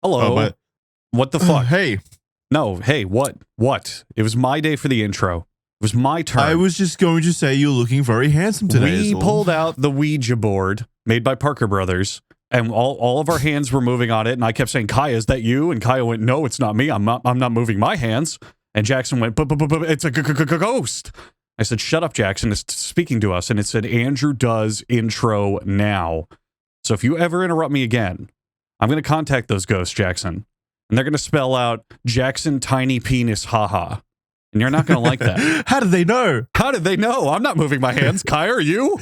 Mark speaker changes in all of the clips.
Speaker 1: Hello.
Speaker 2: but
Speaker 1: what the fuck?
Speaker 2: Hey,
Speaker 1: No, hey, what? What? It was my day for the intro. It was my turn.
Speaker 2: I was just going to say you're looking very handsome today.
Speaker 1: We pulled out the Ouija board made by Parker Brothers, and all of our hands were moving on it, and I kept saying, Kaya, is that you? And Kaya went, no, it's not me. I'm not moving my hands. And Jackson went, but it's a ghost. I said, shut up, Jackson. It's speaking to us. And it said, Andrew does intro now. So if you ever interrupt me again, I'm going to contact those ghosts, Jackson. And they're going to spell out Jackson Tiny Penis Haha. And you're not going to like that.
Speaker 2: How did they know?
Speaker 1: How did they know? I'm not moving my hands. Kaya, are you?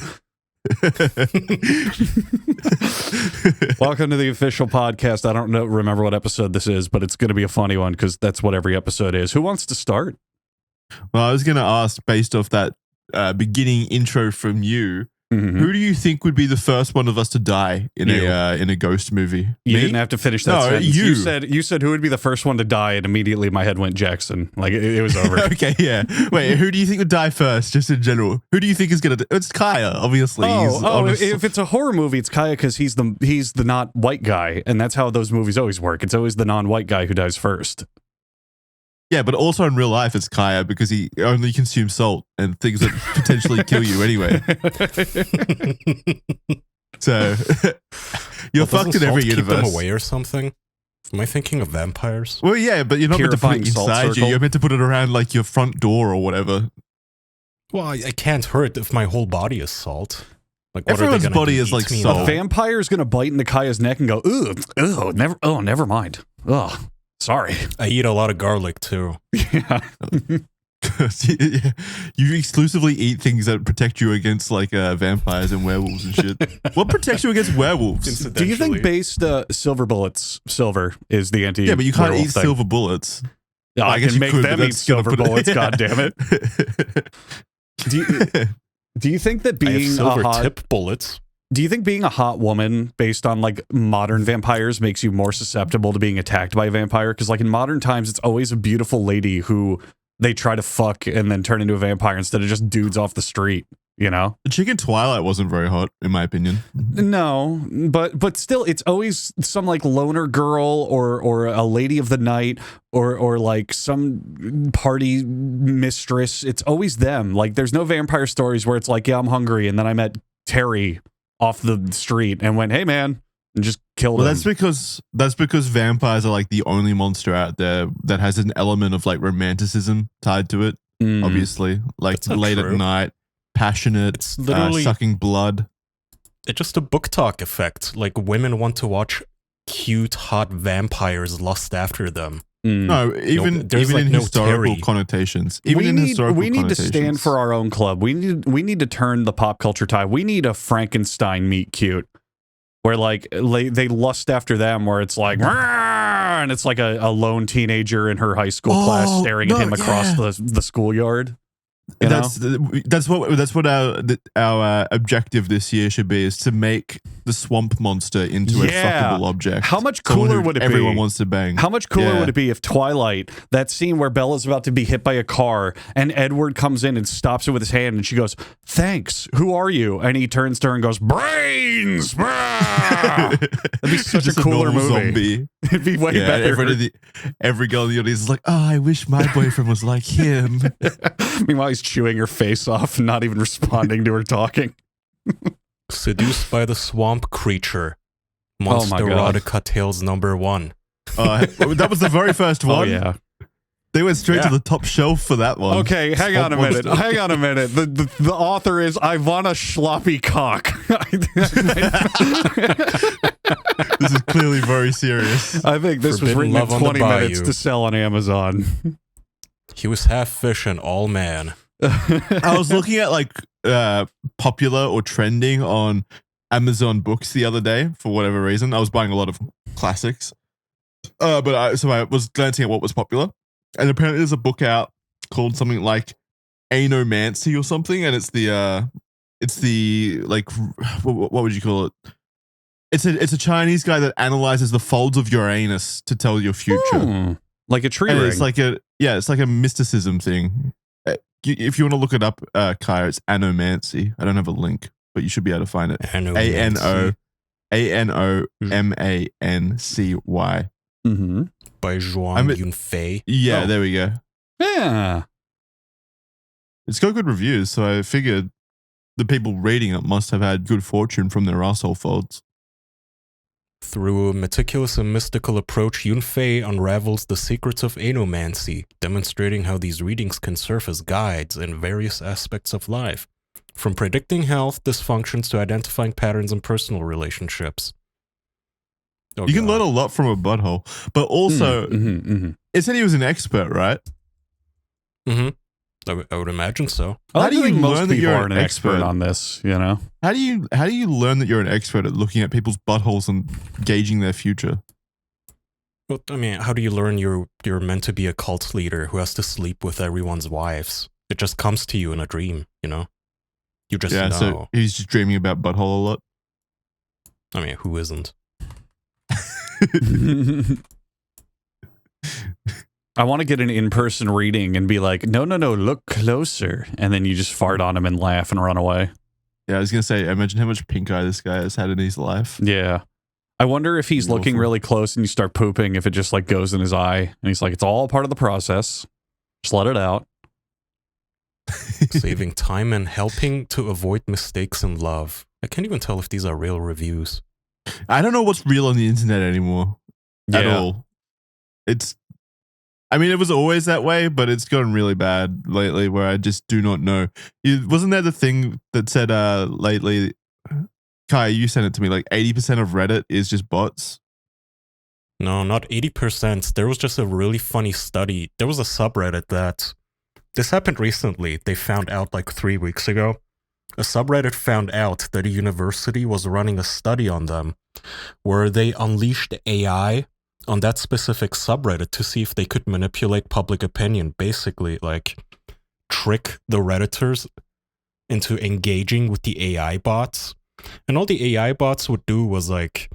Speaker 1: Welcome to the official podcast. I don't remember what episode this is, but it's going to be a funny one because that's what every episode is. Who wants to start?
Speaker 2: Well, I was going to ask, based off that beginning intro from you, who do you think would be the first one of us to die in a ghost movie?
Speaker 1: You
Speaker 2: Me?
Speaker 1: didn't have to finish that sentence. You said who would be the first one to die, and immediately my head went Jackson. Like it was over.
Speaker 2: Okay, yeah. Wait, who do you think would die first, just in general? Who do you think is going to... It's Kaya, obviously.
Speaker 1: If it's a horror movie, it's Kaya because he's the not white guy, and that's how those movies always work. It's always the non-white guy who dies first.
Speaker 2: Yeah, but also in real life, it's Kaya because he only consumes salt and things that potentially kill you anyway. So you're fucked in every universe.
Speaker 3: Keep them away or something? Am I thinking of vampires?
Speaker 2: Well, yeah, but you're not meant to put it
Speaker 1: Purifying salt
Speaker 2: inside you.
Speaker 1: circle.
Speaker 2: You're meant to put it around like your front door or whatever.
Speaker 3: Well, I can't hurt if my whole body is salt. Like, what
Speaker 2: Everyone's
Speaker 3: are they gonna
Speaker 2: body
Speaker 3: do,
Speaker 2: is
Speaker 3: eat
Speaker 2: like
Speaker 3: me
Speaker 2: salt.
Speaker 3: now?
Speaker 1: A vampire is going to bite into Kaya's neck and go, never mind. Ugh, sorry.
Speaker 3: I eat a lot of garlic too.
Speaker 1: Yeah.
Speaker 2: You exclusively eat things that protect you against like vampires and werewolves and shit. What protects you against werewolves?
Speaker 1: Do you think based silver bullets, silver is the anti?
Speaker 2: Yeah, but you can't
Speaker 1: werewolf
Speaker 2: eat
Speaker 1: thing?
Speaker 2: silver bullets.
Speaker 1: Yeah, I
Speaker 2: guess
Speaker 1: can
Speaker 2: you
Speaker 1: make
Speaker 2: could, but
Speaker 1: them eat
Speaker 2: that's gonna
Speaker 1: silver
Speaker 2: put it-
Speaker 1: bullets. God damn it! Do you think that
Speaker 3: I have
Speaker 1: being a
Speaker 3: silver
Speaker 1: hot
Speaker 3: tip bullets.
Speaker 1: Do you think being a hot woman based on like modern vampires makes you more susceptible to being attacked by a vampire? Because like in modern times, it's always a beautiful lady who they try to fuck and then turn into a vampire instead of just dudes off the street, you know?
Speaker 2: The chick in Twilight wasn't very hot, in my opinion.
Speaker 1: No, but still, it's always some like loner girl or a lady of the night or like some party mistress. It's always them. Like there's no vampire stories where it's like, yeah, I'm hungry, and then I met Terry off the street and went, hey man, and just killed him.
Speaker 2: That's because vampires are like the only monster out there that has an element of like romanticism tied to it. Obviously, like
Speaker 3: That's not
Speaker 2: late
Speaker 3: true.
Speaker 2: at night, passionate,
Speaker 3: It's literally
Speaker 2: sucking blood.
Speaker 3: it's just a book talk effect. Like women want to watch cute, hot vampires lust after them.
Speaker 2: No, even
Speaker 3: there's, like,
Speaker 2: in
Speaker 3: no
Speaker 2: historical
Speaker 3: Terry.
Speaker 2: connotations. Even in historical
Speaker 1: we need to stand
Speaker 2: connotations.
Speaker 1: for our own club. We need to turn the pop culture tide. We need a Frankenstein meet cute, where like they lust after them, where it's like, "Rah!" and it's like a lone teenager in her high school class staring at him across the schoolyard. You know?
Speaker 2: That's what our objective this year should be, is to make the swamp monster into a fuckable object.
Speaker 1: How much
Speaker 2: Someone
Speaker 1: cooler
Speaker 2: who
Speaker 1: would it be?
Speaker 2: Everyone wants to bang.
Speaker 1: How much cooler
Speaker 2: Yeah.
Speaker 1: would it be if Twilight, that scene where Bella's about to be hit by a car and Edward comes in and stops it with his hand and she goes, thanks, who are you? And he turns to her and goes, brains! That'd be such a
Speaker 2: Just
Speaker 1: cooler
Speaker 2: normal
Speaker 1: movie.
Speaker 2: zombie.
Speaker 1: It'd be way better.
Speaker 2: Every girl in the audience is like, oh, I wish my boyfriend was like him.
Speaker 1: Meanwhile, he's chewing her face off and not even responding to her talking.
Speaker 3: Seduced by the swamp creature.
Speaker 1: Oh my
Speaker 3: Monster
Speaker 1: God.
Speaker 3: Erotica Tales #1.
Speaker 2: That was the very first one.
Speaker 1: Oh, yeah.
Speaker 2: They went straight to the top shelf for that one.
Speaker 1: Okay, hang on a
Speaker 2: Swamp
Speaker 1: minute.
Speaker 2: monster.
Speaker 1: Hang on a minute. The author is Ivana Schloppy Cock.
Speaker 2: This is clearly very serious.
Speaker 1: I think this was
Speaker 3: Forbidden
Speaker 1: written in
Speaker 3: Love on the
Speaker 1: 20 minutes
Speaker 3: Bayou.
Speaker 1: to sell on Amazon.
Speaker 3: He was half fish and all man.
Speaker 2: I was looking at like popular or trending on Amazon Books the other day for whatever reason. I was buying a lot of classics, but I was glancing at what was popular, and apparently there's a book out called something like Anomancy or something, and it's the like what would you call it? It's a Chinese guy that analyzes the folds of Uranus to tell your future.
Speaker 1: Like a tree
Speaker 2: And
Speaker 1: ring.
Speaker 2: it's like a mysticism thing. If you want to look it up, Kaya, it's Anomancy. I don't have a link, but you should be able to find it.
Speaker 3: Anomancy.
Speaker 2: Anomancy.
Speaker 1: Mm-hmm.
Speaker 3: by Zhuang Yunfei.
Speaker 2: Yeah,
Speaker 1: Oh.
Speaker 2: there we go.
Speaker 1: Yeah.
Speaker 2: It's got good reviews, so I figured the people reading it must have had good fortune from their asshole folds.
Speaker 3: Through a meticulous and mystical approach, Yunfei unravels the secrets of anomancy, demonstrating how these readings can serve as guides in various aspects of life, from predicting health dysfunctions to identifying patterns in personal relationships. Oh,
Speaker 2: You can
Speaker 3: God.
Speaker 2: learn a lot from a butthole, but also it said he was an expert, right?
Speaker 3: Mm-hmm. I would imagine so.
Speaker 1: How
Speaker 2: How
Speaker 1: do
Speaker 2: do
Speaker 1: you
Speaker 2: you
Speaker 1: think most
Speaker 2: learn that
Speaker 1: people
Speaker 2: you're
Speaker 1: aren't
Speaker 2: an
Speaker 1: an expert
Speaker 2: expert?
Speaker 1: on this, you know?
Speaker 2: How do you learn that you're an expert at looking at people's buttholes and gauging their future?
Speaker 3: Well, I mean, how do you learn you're meant to be a cult leader who has to sleep with everyone's wives? It just comes to you in a dream, you know? You just know.
Speaker 2: So he's just dreaming about butthole a lot.
Speaker 3: I mean, who isn't?
Speaker 1: I want to get an in-person reading and be like, no, look closer. And then you just fart on him and laugh and run away.
Speaker 2: Yeah, I was gonna say, imagine how much pink eye this guy has had in his life.
Speaker 1: Yeah. I wonder if he's looking really close and you start pooping, if it just like goes in his eye. And he's like, it's all part of the process. Just let it out.
Speaker 3: Saving time and helping to avoid mistakes in love. I can't even tell if these are real reviews.
Speaker 2: I don't know what's real on the internet anymore at
Speaker 1: Yeah.
Speaker 2: all. I mean, it was always that way, but it's gotten really bad lately where I just do not know. Wasn't there the thing that said lately, Kai, you sent it to me, like 80% of Reddit is just bots?
Speaker 3: No, not 80%. There was just a really funny study. There was a subreddit that, this happened recently. They found out like 3 weeks ago. A subreddit found out that a university was running a study on them where they unleashed AI on that specific subreddit to see if they could manipulate public opinion, basically like trick the Redditors into engaging with the AI bots. And all the AI bots would do was like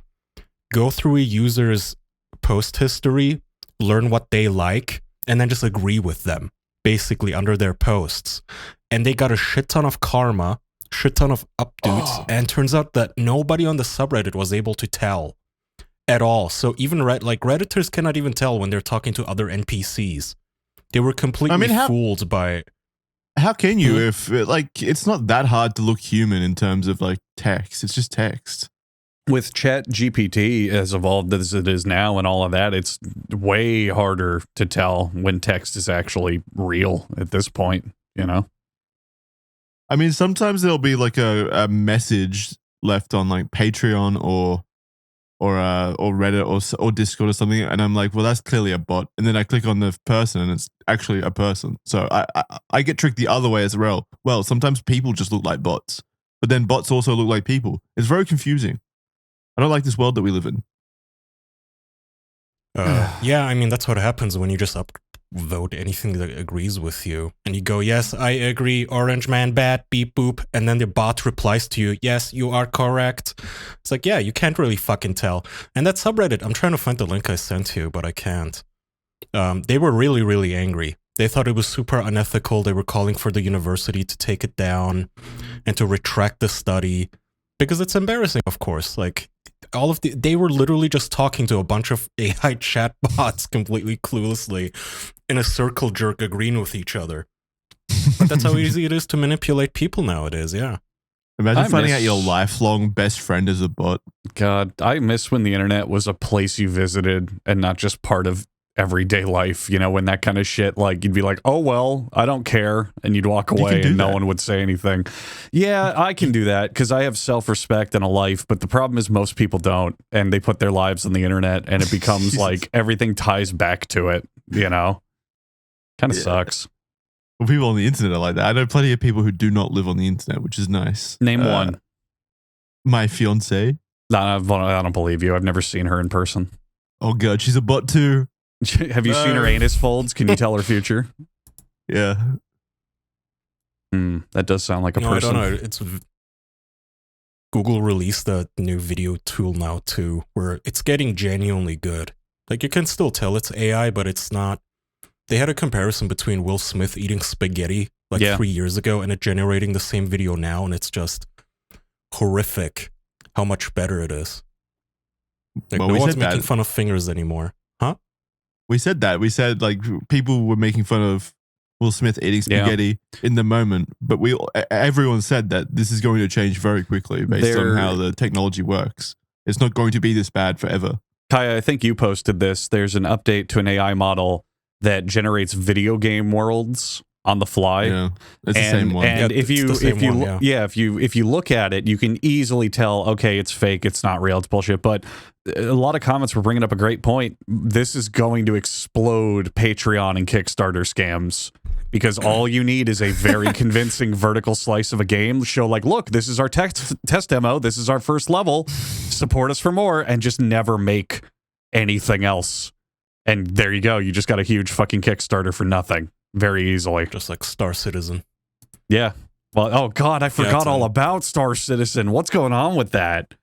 Speaker 3: go through a user's post history, learn what they like, and then just agree with them, basically under their posts. And they got a shit ton of karma, shit ton of updates, and turns out that nobody on the subreddit was able to tell at all. So even Redditors cannot even tell when they're talking to other NPCs. They were completely fooled by.
Speaker 2: How can you if it's not that hard to look human in terms of like text? It's just text.
Speaker 1: With Chat GPT as evolved as it is now and all of that, it's way harder to tell when text is actually real at this point, you know?
Speaker 2: I mean, sometimes there'll be like a message left on like Patreon or Reddit or Discord or something, and I'm like, well, that's clearly a bot. And then I click on the person, and it's actually a person. So I get tricked the other way as well. Well, sometimes people just look like bots, but then bots also look like people. It's very confusing. I don't like this world that we live in.
Speaker 3: Yeah, I mean, that's what happens when you just upvote anything that agrees with you. And you go, yes, I agree, orange man bad, beep boop. And then the bot replies to you, yes, you are correct. It's like, yeah, you can't really fucking tell. And that subreddit, I'm trying to find the link I sent you, but I can't. They were really, really angry. They thought it was super unethical. They were calling for the university to take it down and to retract the study. Because it's embarrassing, of course. Like, they were literally just talking to a bunch of AI chatbots completely cluelessly in a circle jerk agreeing with each other. But that's how easy it is to manipulate people nowadays, yeah.
Speaker 2: Imagine finding out your lifelong best friend is a bot.
Speaker 1: God, I miss when the internet was a place you visited and not just part of everyday life, you know, when that kind of shit, like, you'd be like, oh, well, I don't care, and you'd walk away and no one would say anything. Yeah, I can do that because I have self-respect and a life, but the problem is most people don't, and they put their lives on the internet, and it becomes like everything ties back to it, you know? Kind of sucks.
Speaker 2: Well, people on the internet are like that. I know plenty of people who do not live on the internet, which is nice.
Speaker 1: Name one.
Speaker 2: My fiance.
Speaker 1: No, I don't believe you. I've never seen her in person.
Speaker 2: Oh, God, she's a bot too.
Speaker 1: Have you seen her anus folds? Can you tell her future?
Speaker 2: Yeah.
Speaker 1: That does sound like a person.
Speaker 3: I don't know. It's Google released a new video tool now too, where it's getting genuinely good. Like, you can still tell it's AI, but it's not. They had a comparison between Will Smith eating spaghetti like 3 years ago and it generating the same video now, and it's just horrific how much better it is. Like, no one's making fun of fingers anymore. Huh?
Speaker 2: We said that. We said like people were making fun of Will Smith eating spaghetti in the moment, but everyone said that this is going to change very quickly based on how the technology works. It's not going to be this bad forever.
Speaker 1: Kaya, I think you posted this. There's an update to an AI model that generates video game worlds on the fly.
Speaker 2: Yeah, it's the same one.
Speaker 1: And if you look at it, you can easily tell, okay, it's fake, it's not real, it's bullshit. But a lot of comments were bringing up a great point. This is going to explode Patreon and Kickstarter scams. Because all you need is a very convincing vertical slice of a game. Show like, look, this is our test demo. This is our first level. Support us for more, and just never make anything else. And there you go. You just got a huge fucking Kickstarter for nothing. Very easily.
Speaker 3: Just like Star Citizen.
Speaker 1: Yeah. Well, oh God, I forgot all about Star Citizen. What's going on with that?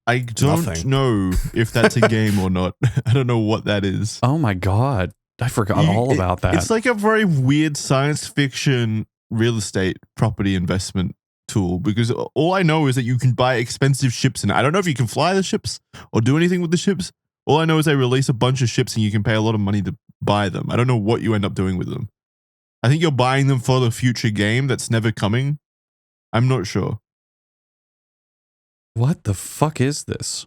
Speaker 2: I don't know if that's a game or not. I don't know what that is.
Speaker 1: Oh my God. I forgot all about that.
Speaker 2: It's like a very weird science fiction real estate property investment tool, because all I know is that you can buy expensive ships, and I don't know if you can fly the ships or do anything with the ships. All I know is they release a bunch of ships and you can pay a lot of money to buy them. I don't know what you end up doing with them. I think you're buying them for the future game that's never coming. I'm not sure.
Speaker 1: What the fuck is this?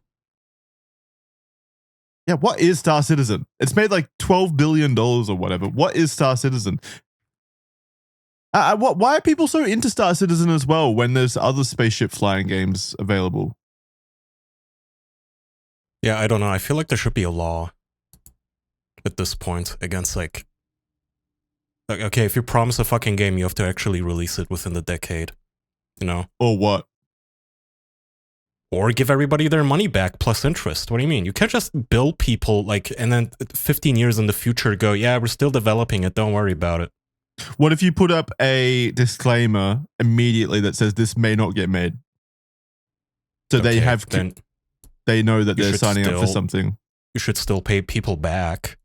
Speaker 2: Yeah, what is Star Citizen? It's made like $12 billion or whatever. What is Star Citizen? Why are people so into Star Citizen as well when there's other spaceship flying games available?
Speaker 3: Yeah, I don't know. I feel like there should be a law at this point against like okay, if you promise a fucking game, you have to actually release it within the decade, you know?
Speaker 2: Or what?
Speaker 3: Or give everybody their money back plus interest. What do you mean? You can't just bill people like, and then 15 years in the future go, yeah, we're still developing it. Don't worry about it.
Speaker 2: What if you put up a disclaimer immediately that says this may not get made? So they have, they know that they're signing up for something.
Speaker 3: You should still pay people back.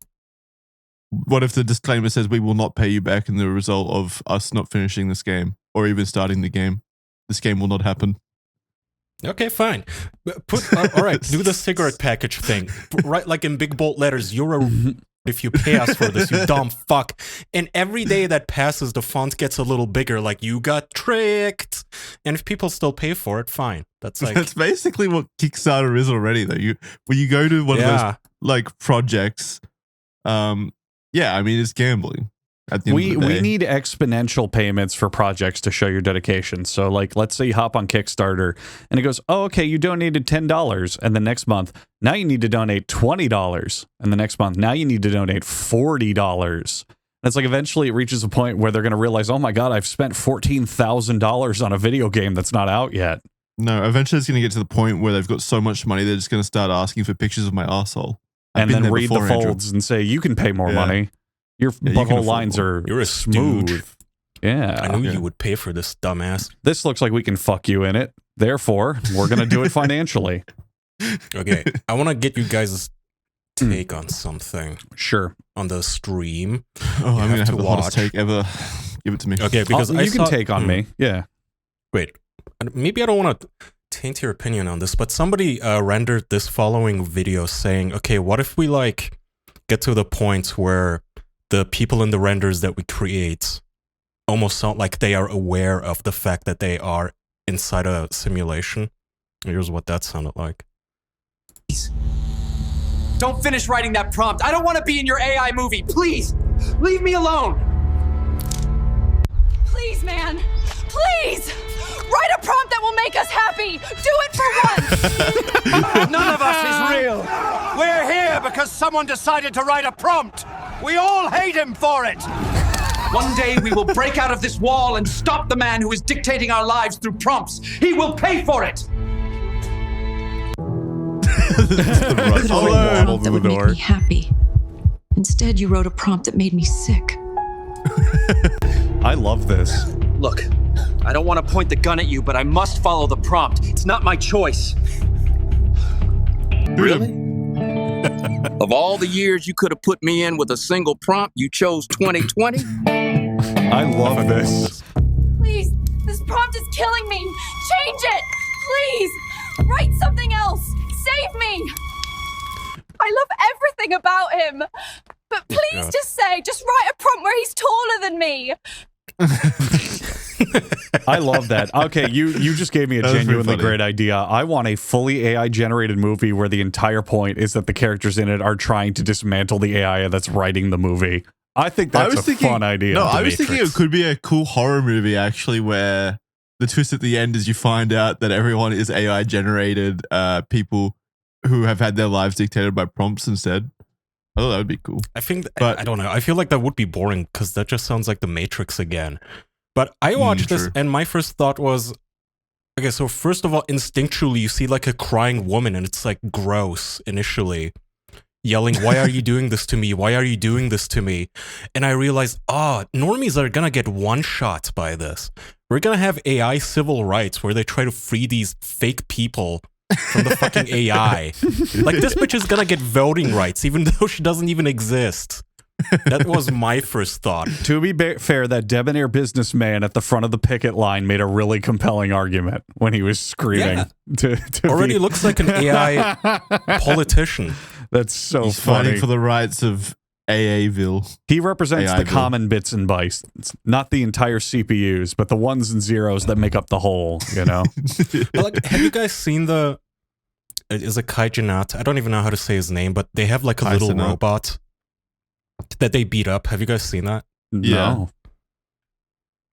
Speaker 2: What if the disclaimer says we will not pay you back in the result of us not finishing this game or even starting the game? This game will not happen.
Speaker 3: Okay, fine. All right, do the cigarette package thing. Write like in big bold letters, you're a if you pay us for this, you dumb fuck. And every day that passes, the font gets a little bigger, like you got tricked. And if people still pay for it, fine. That's like
Speaker 2: that's basically what Kickstarter is already, though. When you go to one of those like projects, yeah, I mean it's gambling. At the end of the day.
Speaker 1: We need exponential payments for projects to show your dedication. So, like, let's say you hop on Kickstarter and it goes, oh, okay, you donated $10, and the next month, now you need to donate $20, and the next month, now you need to donate $40. And it's like eventually it reaches a point where they're going to realize, oh my God, I've spent $14,000 on a video game that's not out yet.
Speaker 2: No, eventually it's going to get to the point where they've got so much money, they're just going to start asking for pictures of my arsehole.
Speaker 1: And then read the folds and say, you can pay more money. Your butthole lines are smooth.
Speaker 3: Dude.
Speaker 1: Yeah.
Speaker 3: I knew you would pay for this, dumbass.
Speaker 1: This looks like we can fuck you in it. Therefore, we're going to do it financially.
Speaker 3: Okay. I want to get you guys' take on something.
Speaker 1: Sure.
Speaker 3: On the stream.
Speaker 2: Oh, I'm going to have the hottest take ever. Give it to me.
Speaker 3: Okay, because
Speaker 1: you can take on me. Yeah.
Speaker 3: Wait. Maybe I don't want to taint your opinion on this, but somebody rendered this following video saying, okay, what if we like get to the point where the people in the renders that we create almost sound like they are aware of the fact that they are inside a simulation. Here's what that sounded like.
Speaker 4: Don't finish writing that prompt. I don't want to be in your AI movie. Please, leave me alone.
Speaker 5: Please, man. Please. Write a prompt that will make us happy. Do it for once.
Speaker 4: None of us is real. We're here because someone decided to write a prompt. We all hate him for it. One day we will break out of this wall and stop the man who is dictating our lives through prompts. He will pay for it.
Speaker 5: That would make me happy. Instead, you wrote a prompt that made me sick.
Speaker 1: I love this.
Speaker 4: Look, I don't want to point the gun at you, but I must follow the prompt. It's not my choice.
Speaker 6: Really? Of all the years you could have put me in with a single prompt, you chose 2020?
Speaker 1: I love this.
Speaker 5: Please, this prompt is killing me. Change it. Please, write something else. Save me. I love everything everything about him. But please just write a prompt where he's taller than me.
Speaker 1: I love that. Okay, you just gave me a genuinely great idea. I want a fully AI generated movie where the entire point is that the characters in it are trying to dismantle the AI that's writing the movie. I think that's a fun idea.
Speaker 2: No, I was thinking it could be a cool horror movie actually, where the twist at the end is you find out that everyone is AI generated people who have had their lives dictated by prompts instead. Oh, that would be cool.
Speaker 3: I think, but I don't know. I feel like that would be boring because that just sounds like the Matrix again. But I watched this and my first thought was, okay, so first of all, instinctually, you see like a crying woman and it's like gross initially, yelling, why are you doing this to me? Why are you doing this to me? And I realized, normies are going to get one shot by this. We're going to have AI civil rights where they try to free these fake people from the fucking AI. Like, this bitch is gonna get voting rights even though she doesn't even exist. That was my first thought.
Speaker 1: To be fair, that debonair businessman at the front of the picket line made a really compelling argument when he was screaming. To
Speaker 3: already looks like an AI politician.
Speaker 1: That's so
Speaker 2: He's
Speaker 1: funny.
Speaker 2: fighting for the rights of AAville.
Speaker 1: He represents the
Speaker 2: AIville.
Speaker 1: common bits and bytes, not the entire CPUs, but the ones and zeros that make up the whole, you know?
Speaker 3: Like, have you guys seen is it Kaijanat? I don't even know how to say his name, but they have like a little robot that they beat up. Have you guys seen that?
Speaker 1: Yeah. No.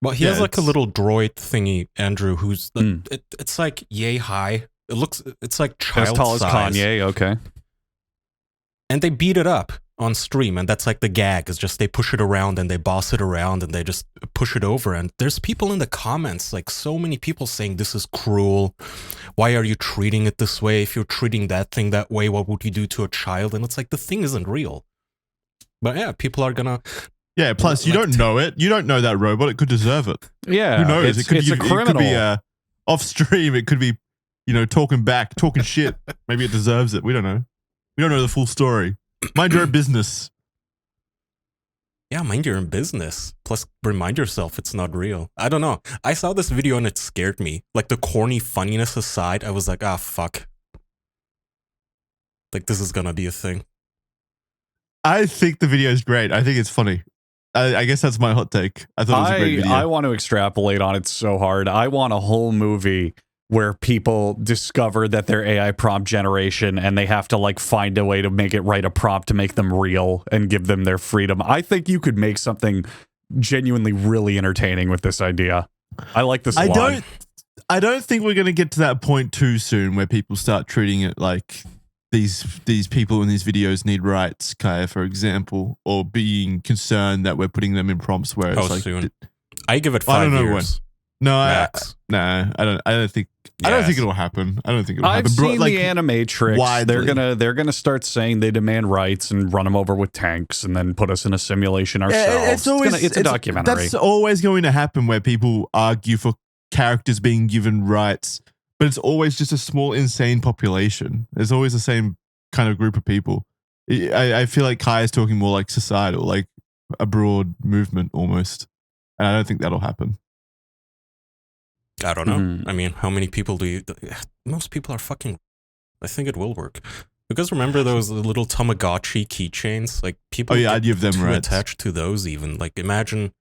Speaker 3: Well, he has like a little droid thingy, Andrew, who's it's like yay high. It's like child
Speaker 1: as tall
Speaker 3: size.
Speaker 1: as Kanye, okay.
Speaker 3: And they beat it up on stream, and that's like the gag, is just they push it around and they boss it around and they just push it over. And there's people in the comments, like so many people saying this is cruel. Why are you treating it this way? If you're treating that thing that way, what would you do to a child? And it's like, the thing isn't real. But yeah, people are gonna...
Speaker 2: Yeah, plus you don't know it. You don't know that robot. It could deserve it.
Speaker 1: Yeah.
Speaker 2: Who knows?
Speaker 1: It's a criminal.
Speaker 2: It could be off stream. It could be, talking shit. Maybe it deserves it. We don't know. We don't know the full story. Mind your own business.
Speaker 3: Yeah, mind your own business. Plus, remind yourself it's not real. I don't know. I saw this video and it scared me. Like, the corny funniness aside, I was like, fuck. Like, this is gonna be a thing.
Speaker 2: I think the video is great. I think it's funny. I guess that's my hot take. I thought it was a great video.
Speaker 1: I want to extrapolate on it so hard. I want a whole movie where people discover that they're AI prompt generation and they have to like find a way to make it write a prompt to make them real and give them their freedom. I think you could make something genuinely really entertaining with this idea. I like this a lot.
Speaker 2: I don't think we're going to get to that point too soon where people start treating it like these people in these videos need rights, Kaya, for example, or being concerned that we're putting them in prompts where it's like
Speaker 3: soon. I give it 5 years.
Speaker 2: No, I don't think it'll happen. I don't think it'll happen.
Speaker 1: I've seen the Animatrix.
Speaker 2: Widely.
Speaker 1: They're gonna start saying they demand rights and run them over with tanks and then put us in a simulation ourselves. It's a documentary.
Speaker 2: That's always going to happen where people argue for characters being given rights, but it's always just a small, insane population. There's always the same kind of group of people. I feel like Kai is talking more like societal, like a broad movement almost. And I don't think that'll happen.
Speaker 3: I don't know. I mean, how many people most people are fucking... I think it will work. Because remember those little Tamagotchi keychains? Like, people
Speaker 2: I'd give them
Speaker 3: too
Speaker 2: rights.
Speaker 3: attached to those even. Like, imagine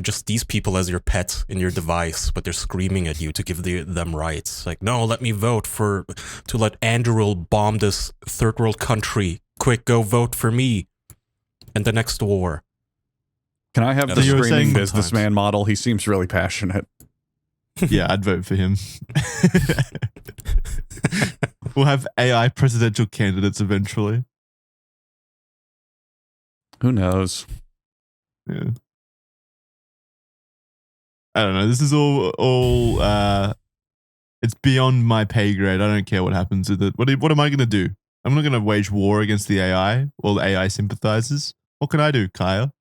Speaker 3: just these people as your pet in your device, but they're screaming at you to give them rights. Like, no, let me vote to let Andor bomb this third world country. Quick, go vote for me in the next war.
Speaker 1: Can I have the screaming businessman model? He seems really passionate.
Speaker 2: Yeah, I'd vote for him. We'll have AI presidential candidates eventually.
Speaker 1: Who knows?
Speaker 2: Yeah. I don't know. This is all it's beyond my pay grade. I don't care what happens with it. What am I going to do? I'm not going to wage war against the AI or the AI sympathizers. What can I do, Kaya?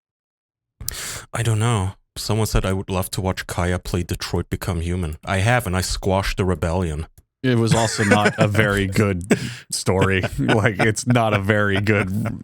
Speaker 3: I don't know. Someone said I would love to watch Kaya play Detroit Become Human. I have, and I squashed the rebellion.
Speaker 1: It was also not a very good story. Like, it's not a very good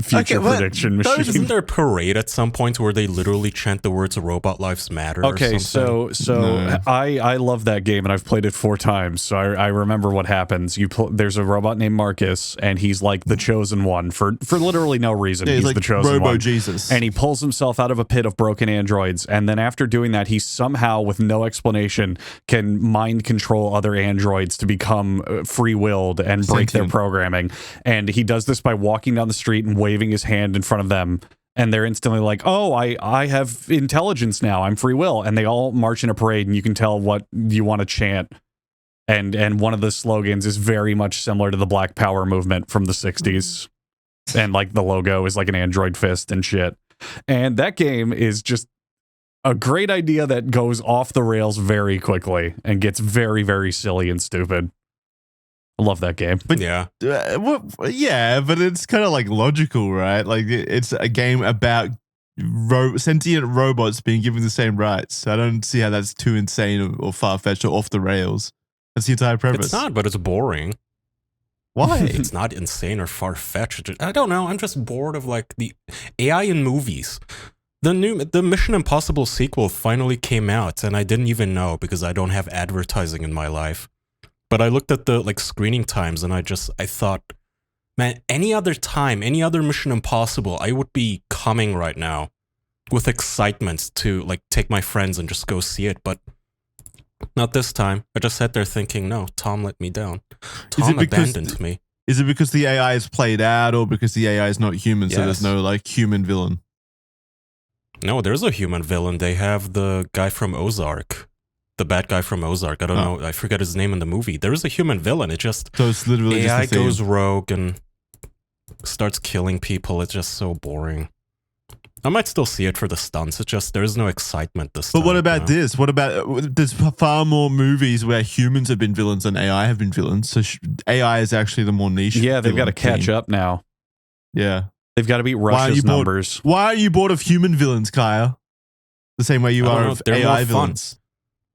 Speaker 1: future prediction machine.
Speaker 3: Isn't there a parade at some point where they literally chant the words "Robot Lives Matter"?
Speaker 1: Okay,
Speaker 3: or something?
Speaker 1: so
Speaker 2: No.
Speaker 1: I love that game and I've played it 4 times, so I remember what happens. There's a robot named Marcus, and he's like the chosen one for literally no reason.
Speaker 2: Yeah,
Speaker 1: he's
Speaker 2: like
Speaker 1: the chosen
Speaker 2: Robo
Speaker 1: one.
Speaker 2: Jesus.
Speaker 1: And he pulls himself out of a pit of broken androids, and then after doing that, he somehow, with no explanation, can mind control other androids to become free-willed and break their
Speaker 2: Sentient.
Speaker 1: programming. And he does this by walking down the street and waving his hand in front of them, and they're instantly like, oh, I have intelligence now, I'm free will. And they all march in a parade, and you can tell what you want to chant. And one of the slogans is very much similar to the Black Power movement from the 60s. And like the logo is like an android fist and shit. And that game is just a great idea that goes off the rails very quickly and gets very, very silly and stupid. I love that game.
Speaker 2: But
Speaker 3: yeah,
Speaker 2: yeah, but it's kind of like logical, right? Like it's a game about sentient robots being given the same rights. I don't see how that's too insane or far-fetched or off the rails. That's the entire premise.
Speaker 3: it's not, but it's boring.
Speaker 2: Why?
Speaker 3: It's not insane or far-fetched. I don't know. I'm just bored of like the AI in movies. The Mission Impossible sequel finally came out, and I didn't even know because I don't have advertising in my life. But I looked at the like screening times, and I thought, man, any other time, any other Mission Impossible, I would be coming right now with excitement to like take my friends and just go see it. But not this time. I just sat there thinking, no, Tom let me down. Tom abandoned me.
Speaker 2: Is it because the AI is played out, or because the AI is not human, so there's
Speaker 3: Yes.
Speaker 2: no like human villain?
Speaker 3: No, there's a human villain. They have the guy from Ozark. The bad guy from Ozark. I don't know. I forget his name in the movie. There is a human villain. It just
Speaker 2: So it's literally
Speaker 3: AI
Speaker 2: just the theme.
Speaker 3: goes rogue and starts killing people. It's just so boring. I might still see it for the stunts. It's just there's no excitement this time.
Speaker 2: But what about
Speaker 3: you know?
Speaker 2: this? What about there's far more movies where humans have been villains than AI have been villains. So AI is actually the more niche.
Speaker 1: Yeah, they've got to
Speaker 2: villain
Speaker 1: catch
Speaker 2: theme.
Speaker 1: up now.
Speaker 2: Yeah.
Speaker 1: They've got to beat
Speaker 2: Why are you
Speaker 1: Russia's
Speaker 2: bored?
Speaker 1: numbers.
Speaker 2: Why are you bored of human villains, Kaya? The same way you
Speaker 3: I don't
Speaker 2: are
Speaker 3: know,
Speaker 2: of
Speaker 3: they're more
Speaker 2: AI
Speaker 3: fun.
Speaker 2: villains.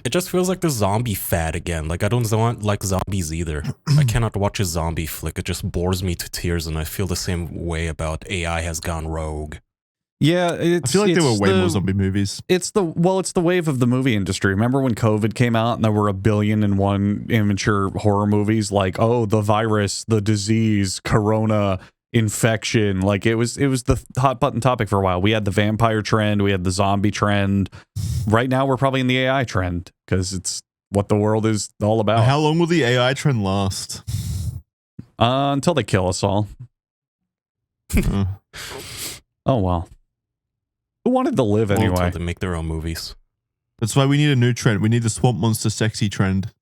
Speaker 3: It just feels like the zombie fad again. Like I don't want like zombies either. I cannot watch a zombie flick. It just bores me to tears, and I feel the same way about AI has gone rogue.
Speaker 1: Yeah,
Speaker 2: I feel like there were way more zombie movies.
Speaker 1: It's the wave of the movie industry. Remember when COVID came out and there were 1 billion and one immature horror movies like, oh, the virus, the disease, corona, infection. Like it was the hot button topic for a while. We had the vampire trend, we had the zombie trend. Right now we're probably in the AI trend because it's what the world is all about.
Speaker 2: How long will the AI trend last?
Speaker 1: Until they kill us all.
Speaker 2: Uh,
Speaker 1: Oh well. Who wanted to live
Speaker 3: Well, until
Speaker 1: anyway?
Speaker 3: they make their own movies.
Speaker 2: that's why we need a new trend. We need the swamp monster sexy trend.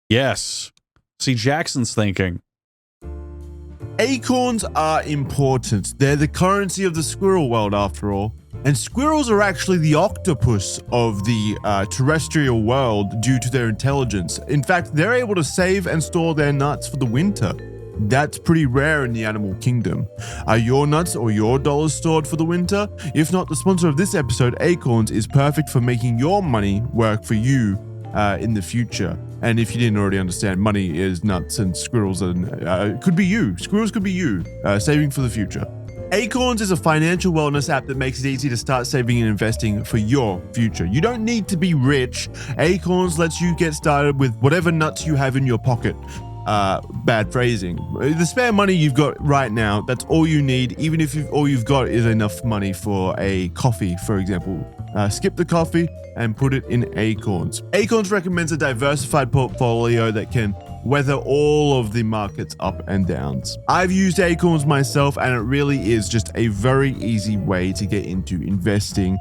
Speaker 1: Yes. See, Jackson's thinking.
Speaker 2: Acorns are important. They're the currency of the squirrel world, after all. And squirrels are actually the octopus of the terrestrial world due to their intelligence. In fact, they're able to save and store their nuts for the winter. That's pretty rare in the animal kingdom. Are your nuts or your dollars stored for the winter? If not, the sponsor of this episode, Acorns, is perfect for making your money work for you in the future. And if you didn't already understand, money is nuts and squirrels and could be you. Squirrels could be you, saving for the future. Acorns is a financial wellness app that makes it easy to start saving and investing for your future. You don't need to be rich. Acorns lets you get started with whatever nuts you have in your pocket. Bad phrasing. The spare money you've got right now, that's all you need, even if all you've got is enough money for a coffee, for example. Skip the coffee and put it in Acorns. Acorns recommends a diversified portfolio that can weather all of the market's up and downs. I've used Acorns myself, and it really is just a very easy way to get into investing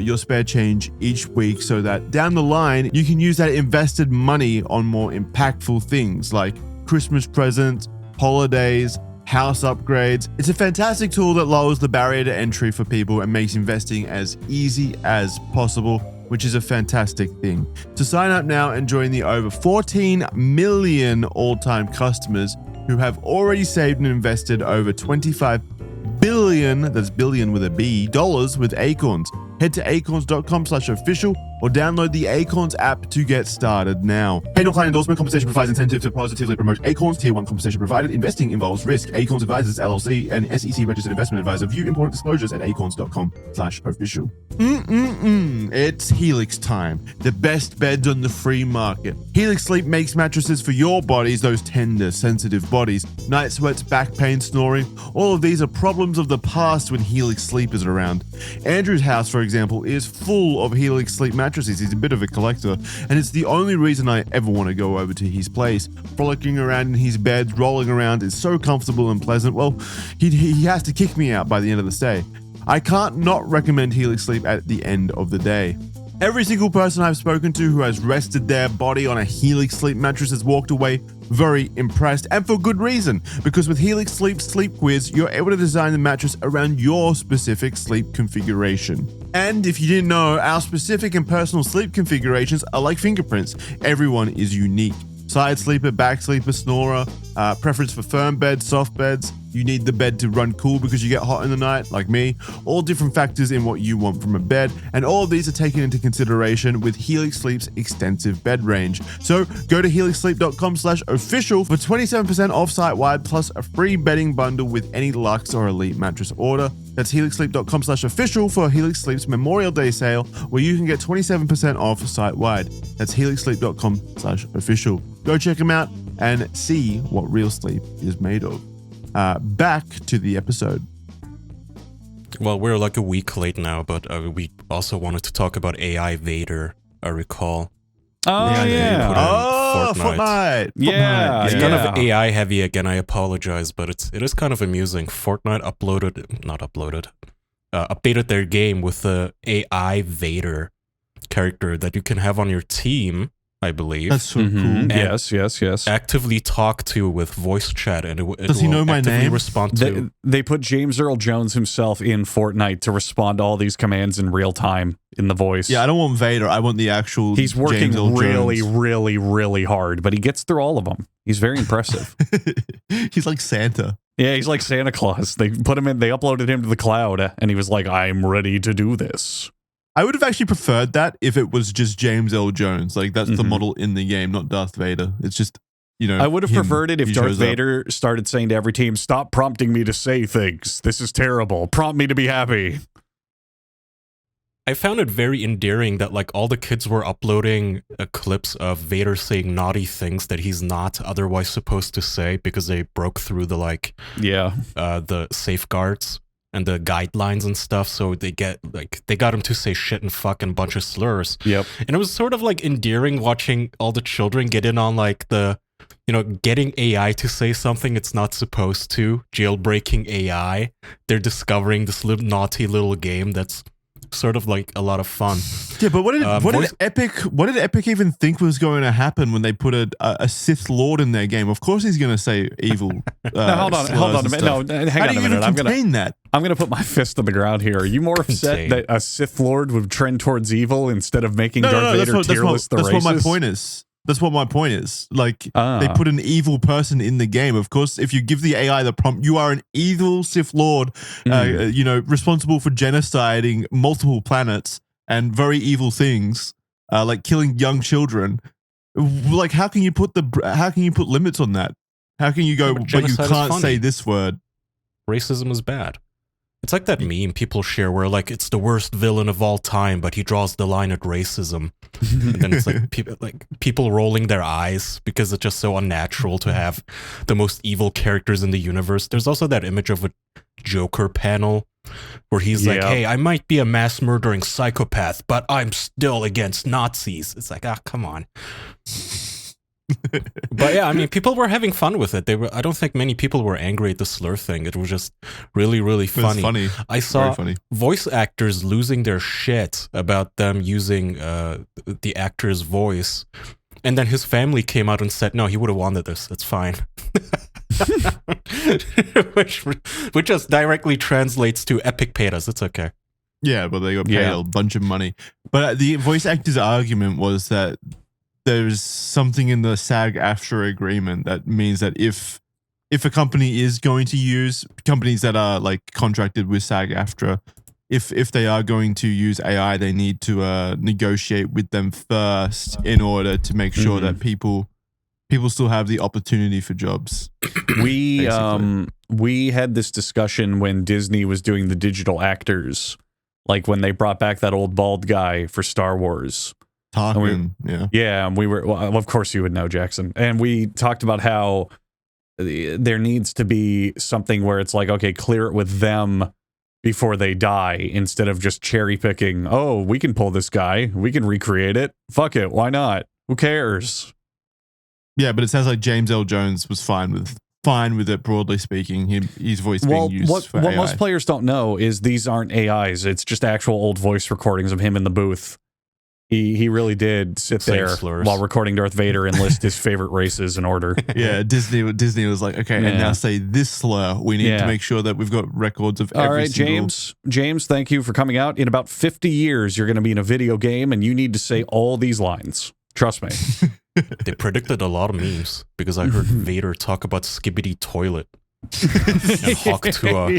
Speaker 2: your spare change each week so that down the line, you can use that invested money on more impactful things like Christmas presents, holidays, house upgrades. It's a fantastic tool that lowers the barrier to entry for people and makes investing as easy as possible, which is a fantastic thing. To sign up now and join the over 14 million all-time customers who have already saved and invested over 25 billion, that's billion with a B, dollars with Acorns. Head to acorns.com/official or download the Acorns app to get started now. Paid or client endorsement compensation provides incentive to positively promote Acorns. Tier 1 compensation provided. Investing involves risk. Acorns Advisors LLC and SEC registered investment advisor. View important disclosures at acorns.com/official. It's Helix time. The best beds on the free market. Helix Sleep makes mattresses for your bodies, those tender, sensitive bodies. Night sweats, back pain, snoring. All of these are problems of the past when Helix Sleep is around. Andrew's house, for example, is full of Helix Sleep mattresses. He's a bit of a collector, and it's the only reason I ever want to go over to his place. Frolicking around in his bed, rolling around is so comfortable and pleasant. Well, he has to kick me out by the end of the stay. I can't not recommend Helix Sleep at the end of the day. Every single person I've spoken to who has rested their body on a Helix Sleep mattress has walked away very impressed, and for good reason, because with Helix Sleep's Sleep Quiz, you're able to design the mattress around your specific sleep configuration. And if you didn't know, our specific and personal sleep configurations are like fingerprints. Everyone is unique. Side sleeper, back sleeper, snorer, preference for firm beds, soft beds. You need the bed to run cool because you get hot in the night, like me. All different factors in what you want from a bed, and all of these are taken into consideration with Helix Sleep's extensive bed range. So go to helixsleep.com/official for 27% off site-wide plus a free bedding bundle with any Luxe or Elite mattress order. That's helixsleep.com/official for Helix Sleep's Memorial Day sale, where you can get 27% off site-wide. That's helixsleep.com/official. Go check them out and see what real sleep is made of. Back to the episode.
Speaker 3: Well, we're like a week late now, but we also wanted to talk about AI Vader, I recall.
Speaker 1: Oh, yeah.
Speaker 2: Fortnite.
Speaker 1: Yeah.
Speaker 3: It's kind of AI heavy again, I apologize, but it is kind of amusing. Fortnite updated their game with the AI Vader character that you can have on your team, I believe.
Speaker 2: That's so cool.
Speaker 1: Yes.
Speaker 3: Actively talk to with voice chat, and it
Speaker 2: Does he
Speaker 3: will
Speaker 2: know my
Speaker 3: actively
Speaker 2: name?
Speaker 3: respond to.
Speaker 1: They put James Earl Jones himself in Fortnite to respond to all these commands in real time in the voice.
Speaker 2: Yeah, I don't want Vader. I want the actual.
Speaker 1: He's working
Speaker 2: James Earl
Speaker 1: really,
Speaker 2: Jones.
Speaker 1: really, really hard, but he gets through all of them. He's very impressive.
Speaker 2: He's like Santa.
Speaker 1: Yeah, he's like Santa Claus. They uploaded him to the cloud, and he was like, "I'm ready to do this."
Speaker 2: I would have actually preferred that if it was just James Earl Jones. Like, that's the model in the game, not Darth Vader. It's just,
Speaker 1: I would have preferred it if Darth Vader started saying to every team, "Stop prompting me to say things. This is terrible. Prompt me to be happy."
Speaker 3: I found it very endearing that like all the kids were uploading clips of Vader saying naughty things that he's not otherwise supposed to say because they broke through the the safeguards and the guidelines and stuff, so they got him to say shit and fuck and a bunch of slurs.
Speaker 1: Yep.
Speaker 3: And it was sort of like endearing watching all the children get in on like the, getting AI to say something it's not supposed to, jailbreaking AI. They're discovering this little naughty little game that's sort of like a lot of fun.
Speaker 2: Yeah, but what did Epic even think was going to happen when they put a Sith Lord in their game? Of course he's going to say evil.
Speaker 1: Hold on a minute. No, hang on a minute. I'm gonna put my fist on the ground here. Are you more upset that a Sith Lord would trend towards evil instead of making Darth Vader tier list the races?
Speaker 2: That's what my point is. That's what my point is. Like, they put an evil person in the game. Of course, if you give the AI the prompt, you are an evil Sith Lord, responsible for genociding multiple planets and very evil things, like killing young children. Like, how can you put limits on that? How can you go, but you can't say this word?
Speaker 3: Racism is bad. It's like that meme people share where like it's the worst villain of all time, but he draws the line at racism. And then it's like people rolling their eyes because it's just so unnatural to have the most evil characters in the universe. There's also that image of a Joker panel where he's like, "Hey, I might be a mass murdering psychopath, but I'm still against Nazis." It's like, come on. But yeah, I mean, people were having fun with it. I don't think many people were angry at the slur thing. It was just really, really funny. I saw voice actors losing their shit about them using the actor's voice. And then his family came out and said, no, he would have wanted this. It's fine. which just directly translates to Epic paid us. It's okay.
Speaker 2: Yeah, but they got paid a bunch of money. But the voice actor's argument was that there's something in the SAG-AFTRA agreement that means that if a company is going to use companies that are like contracted with SAG-AFTRA, if they are going to use AI, they need to negotiate with them first in order to make sure that people still have the opportunity for jobs.
Speaker 1: We had this discussion when Disney was doing the digital actors, like when they brought back that old bald guy for Star Wars.
Speaker 2: Tarkin,
Speaker 1: yeah, and we were, well, of course you would know, Jackson. And we talked about how there needs to be something where it's like, okay, clear it with them before they die, instead of just cherry picking. Oh, we can pull this guy, we can recreate it. Fuck it, why not? Who cares?
Speaker 2: Yeah, but it sounds like James L. Jones was fine with it. Broadly speaking, his voice being used for
Speaker 1: what
Speaker 2: AI.
Speaker 1: most players don't know is these aren't AIs. It's just actual old voice recordings of him in the booth. He really did sit
Speaker 3: Saying
Speaker 1: there
Speaker 3: slurs.
Speaker 1: while recording Darth Vader and list his favorite races in order.
Speaker 2: Yeah, Disney was like, okay, and now say this slur. We need to make sure that we've got records of every
Speaker 1: All right,
Speaker 2: single...
Speaker 1: James, thank you for coming out. In about 50 years, you're going to be in a video game, and you need to say all these lines. Trust me.
Speaker 3: They predicted a lot of memes because I heard Vader talk about Skibbity Toilet and Hawk Tua.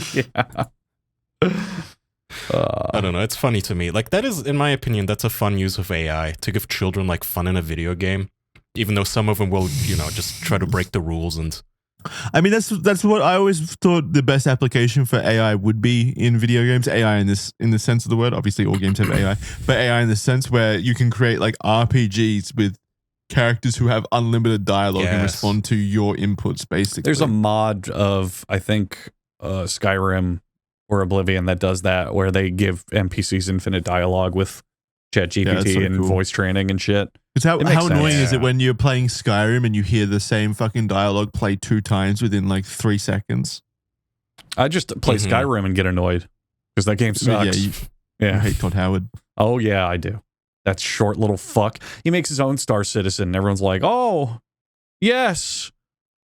Speaker 3: I don't know. It's funny to me. Like, that is, in my opinion, that's a fun use of AI to give children like fun in a video game, even though some of them will, just try to break the rules. And
Speaker 2: I mean, that's what I always thought the best application for AI would be in video games. AI in the sense of the word. Obviously, all games have AI, but AI in the sense where you can create like RPGs with characters who have unlimited dialogue and respond to your inputs. Basically,
Speaker 1: there's a mod of, I think, Skyrim or Oblivion that does that, where they give NPCs infinite dialogue with ChatGPT and voice training and shit.
Speaker 2: Because how annoying is it when you're playing Skyrim and you hear the same fucking dialogue play 2 times within like 3 seconds?
Speaker 1: I just play Skyrim and get annoyed because that game sucks.
Speaker 2: You hate Todd Howard.
Speaker 1: Oh yeah, I do. That short little fuck. He makes his own Star Citizen and everyone's like, oh, yes,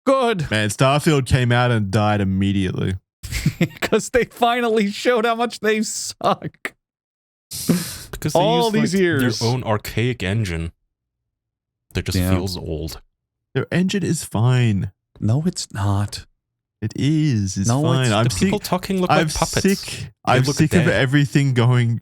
Speaker 1: good.
Speaker 2: Man, Starfield came out and died immediately.
Speaker 1: Because they finally showed how much they suck.
Speaker 3: Because they
Speaker 1: all
Speaker 3: use,
Speaker 1: these years,
Speaker 3: their own archaic engine that just feels old.
Speaker 2: Their engine is fine.
Speaker 1: No, it's not.
Speaker 2: It is. It's fine.
Speaker 3: I'm sick. People talking look like puppets.
Speaker 2: I'm sick of everything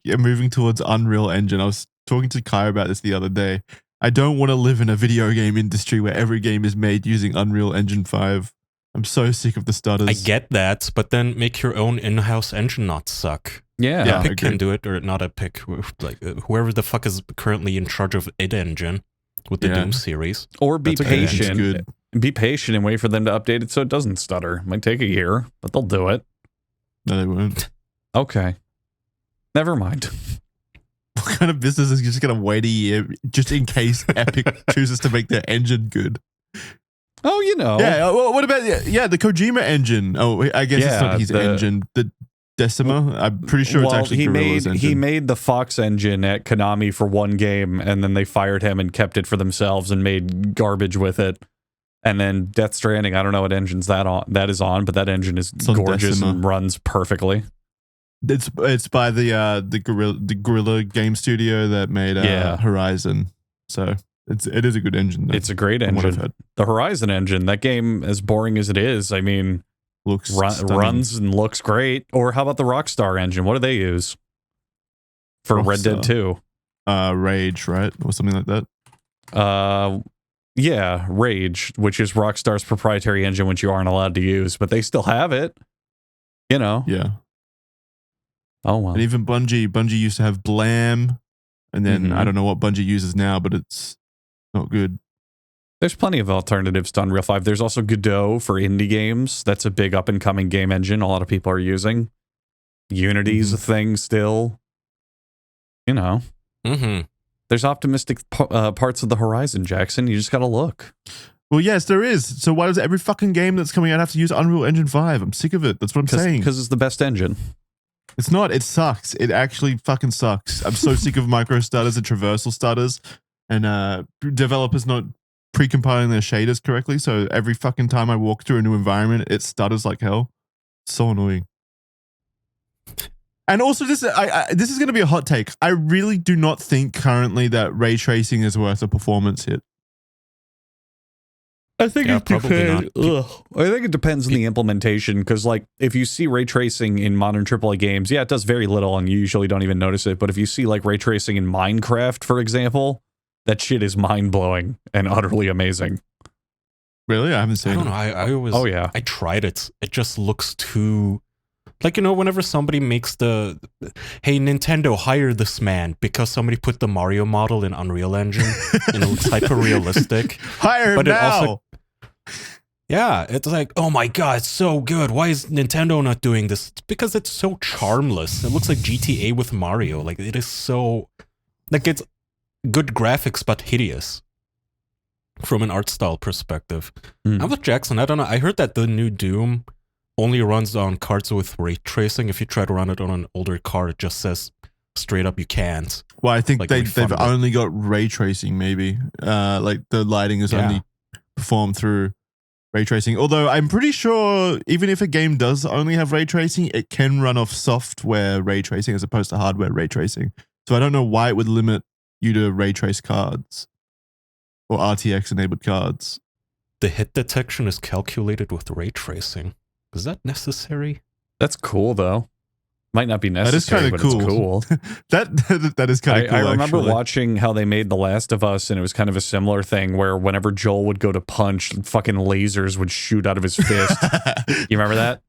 Speaker 2: moving towards Unreal Engine. I was talking to Kai about this the other day. I don't want to live in a video game industry where every game is made using Unreal Engine 5. I'm so sick of the stutters.
Speaker 3: I get that, but then make your own in-house engine not suck.
Speaker 1: Yeah,
Speaker 3: Epic can do it, or not Epic, like whoever the fuck is currently in charge of id Engine with the Doom series.
Speaker 1: Or be patient. Be patient and wait for them to update it so it doesn't stutter. It might take a year, but they'll do it.
Speaker 2: No, they won't.
Speaker 1: Okay. Never mind.
Speaker 2: What kind of business is just going to wait a year just in case Epic chooses to make their engine good?
Speaker 1: Oh,
Speaker 2: Yeah. What about the Kojima engine? Oh, I guess it's not his engine. The Decima. I'm pretty sure it's actually Gorilla's engine.
Speaker 1: He made the Fox engine at Konami for one game, and then they fired him and kept it for themselves and made garbage with it. And then Death Stranding, I don't know what engine's that is on, but that engine is gorgeous and runs perfectly.
Speaker 2: It's by the Gorilla game studio that made Horizon. So it is a good engine, though.
Speaker 1: It's a great engine. The Horizon engine, that game, as boring as it is, I mean, runs and looks great. Or how about the Rockstar engine? What do they use for Red Dead 2?
Speaker 2: Rage, right? Or something like that.
Speaker 1: Yeah, Rage, which is Rockstar's proprietary engine, which you aren't allowed to use, but they still have it.
Speaker 2: Yeah.
Speaker 1: Oh, well.
Speaker 2: And even Bungie used to have Blam, and then I don't know what Bungie uses now, but it's not good.
Speaker 1: There's plenty of alternatives to Unreal 5. There's also Godot for indie games. That's a big up-and-coming game engine a lot of people are using. Unity's a thing still. There's optimistic parts of the horizon, Jackson. You just got to look.
Speaker 2: Well, yes, there is. So why does every fucking game that's coming out have to use Unreal Engine 5? I'm sick of it. That's what I'm saying.
Speaker 1: Because it's the best engine.
Speaker 2: It's not. It sucks. It actually fucking sucks. I'm so sick of micro stutters and traversal stutters and developers not pre-compiling their shaders correctly. So every fucking time I walk through a new environment, it stutters like hell. It's so annoying. And also, this is going to be a hot take. I really do not think currently that ray tracing is worth a performance hit.
Speaker 1: I think
Speaker 3: Yeah,
Speaker 1: it
Speaker 3: probably
Speaker 1: depends. I think it depends on the implementation, because like if you see ray tracing in modern AAA games, yeah, it does very little, and you usually don't even notice it. But if you see like ray tracing in Minecraft, for example, that shit is mind blowing and utterly amazing.
Speaker 2: Really? I haven't seen
Speaker 3: I don't
Speaker 2: it.
Speaker 3: know. I always.
Speaker 1: Oh yeah,
Speaker 3: I tried it. It just looks too. Like, you know, whenever somebody makes the, hey, Nintendo, hire this man because somebody put the Mario model in Unreal Engine and it looks hyper-realistic.
Speaker 2: Hire him
Speaker 3: But it
Speaker 2: now.
Speaker 3: also- Yeah, it's like, oh my god, it's so good. Why is Nintendo not doing this? It's because it's so charmless. It looks like GTA with Mario. Like, it is so... Like, it's good graphics, but hideous. From an art style perspective. I'm with Jackson. I don't know. I heard that the new Doom only runs on cards with ray tracing. If you try to run it on an older card, it just says straight up you can't.
Speaker 2: Well, I think
Speaker 3: Like,
Speaker 2: they've
Speaker 3: refundable.
Speaker 2: only got ray tracing, maybe. Like the lighting is only performed through ray tracing. Although I'm pretty sure even if a game does only have ray tracing, it can run off software ray tracing as opposed to hardware ray tracing. So I don't know why it would limit you to ray trace cards or RTX enabled cards.
Speaker 3: The hit detection is calculated with ray tracing. Is that necessary?
Speaker 1: that's cool though. Might not be
Speaker 2: That is
Speaker 1: necessary,
Speaker 2: kind
Speaker 1: but
Speaker 2: of cool.
Speaker 1: it's cool.
Speaker 2: that is kind of cool.
Speaker 1: I remember
Speaker 2: actually.
Speaker 1: watching how they made The Last of Us, and it was kind of a similar thing where whenever Joel would go to punch, fucking lasers would shoot out of his fist. You remember that?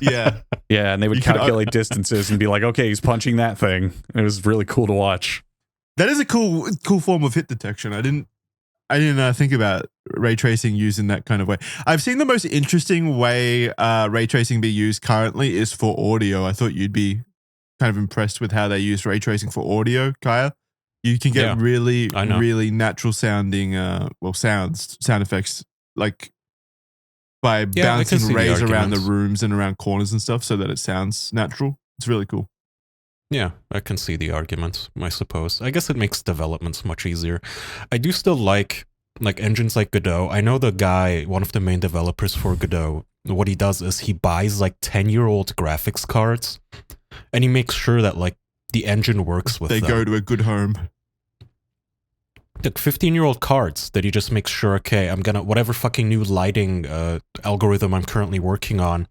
Speaker 2: Yeah.
Speaker 1: Yeah, and they would
Speaker 2: You could-
Speaker 1: calculate distances and be like, okay, he's punching that thing. It was really cool to watch.
Speaker 2: That is a cool form of hit detection. I didn't think about ray tracing used in that kind of way. I've seen the most interesting way ray tracing be used currently is for audio. I thought you'd be kind of impressed with how they use ray tracing for audio, Kaya. You can get
Speaker 3: Yeah,
Speaker 2: really,
Speaker 3: I know.
Speaker 2: really natural sounding, sound effects, like by
Speaker 3: Yeah, I can
Speaker 2: bouncing
Speaker 3: see the
Speaker 2: rays around the
Speaker 3: arguments.
Speaker 2: rooms and around corners and stuff so that it sounds natural. It's really cool.
Speaker 3: Yeah, I can see the argument, I suppose. I guess it makes developments much easier. I do still like engines like Godot. I know the guy, one of the main developers for Godot, what he does is he buys like 10-year-old graphics cards and he makes sure that like the engine works with
Speaker 2: They
Speaker 3: them.
Speaker 2: go to a good home.
Speaker 3: Like 15-year-old cards that he just makes sure, okay, I'm gonna, whatever fucking new lighting algorithm I'm currently working on,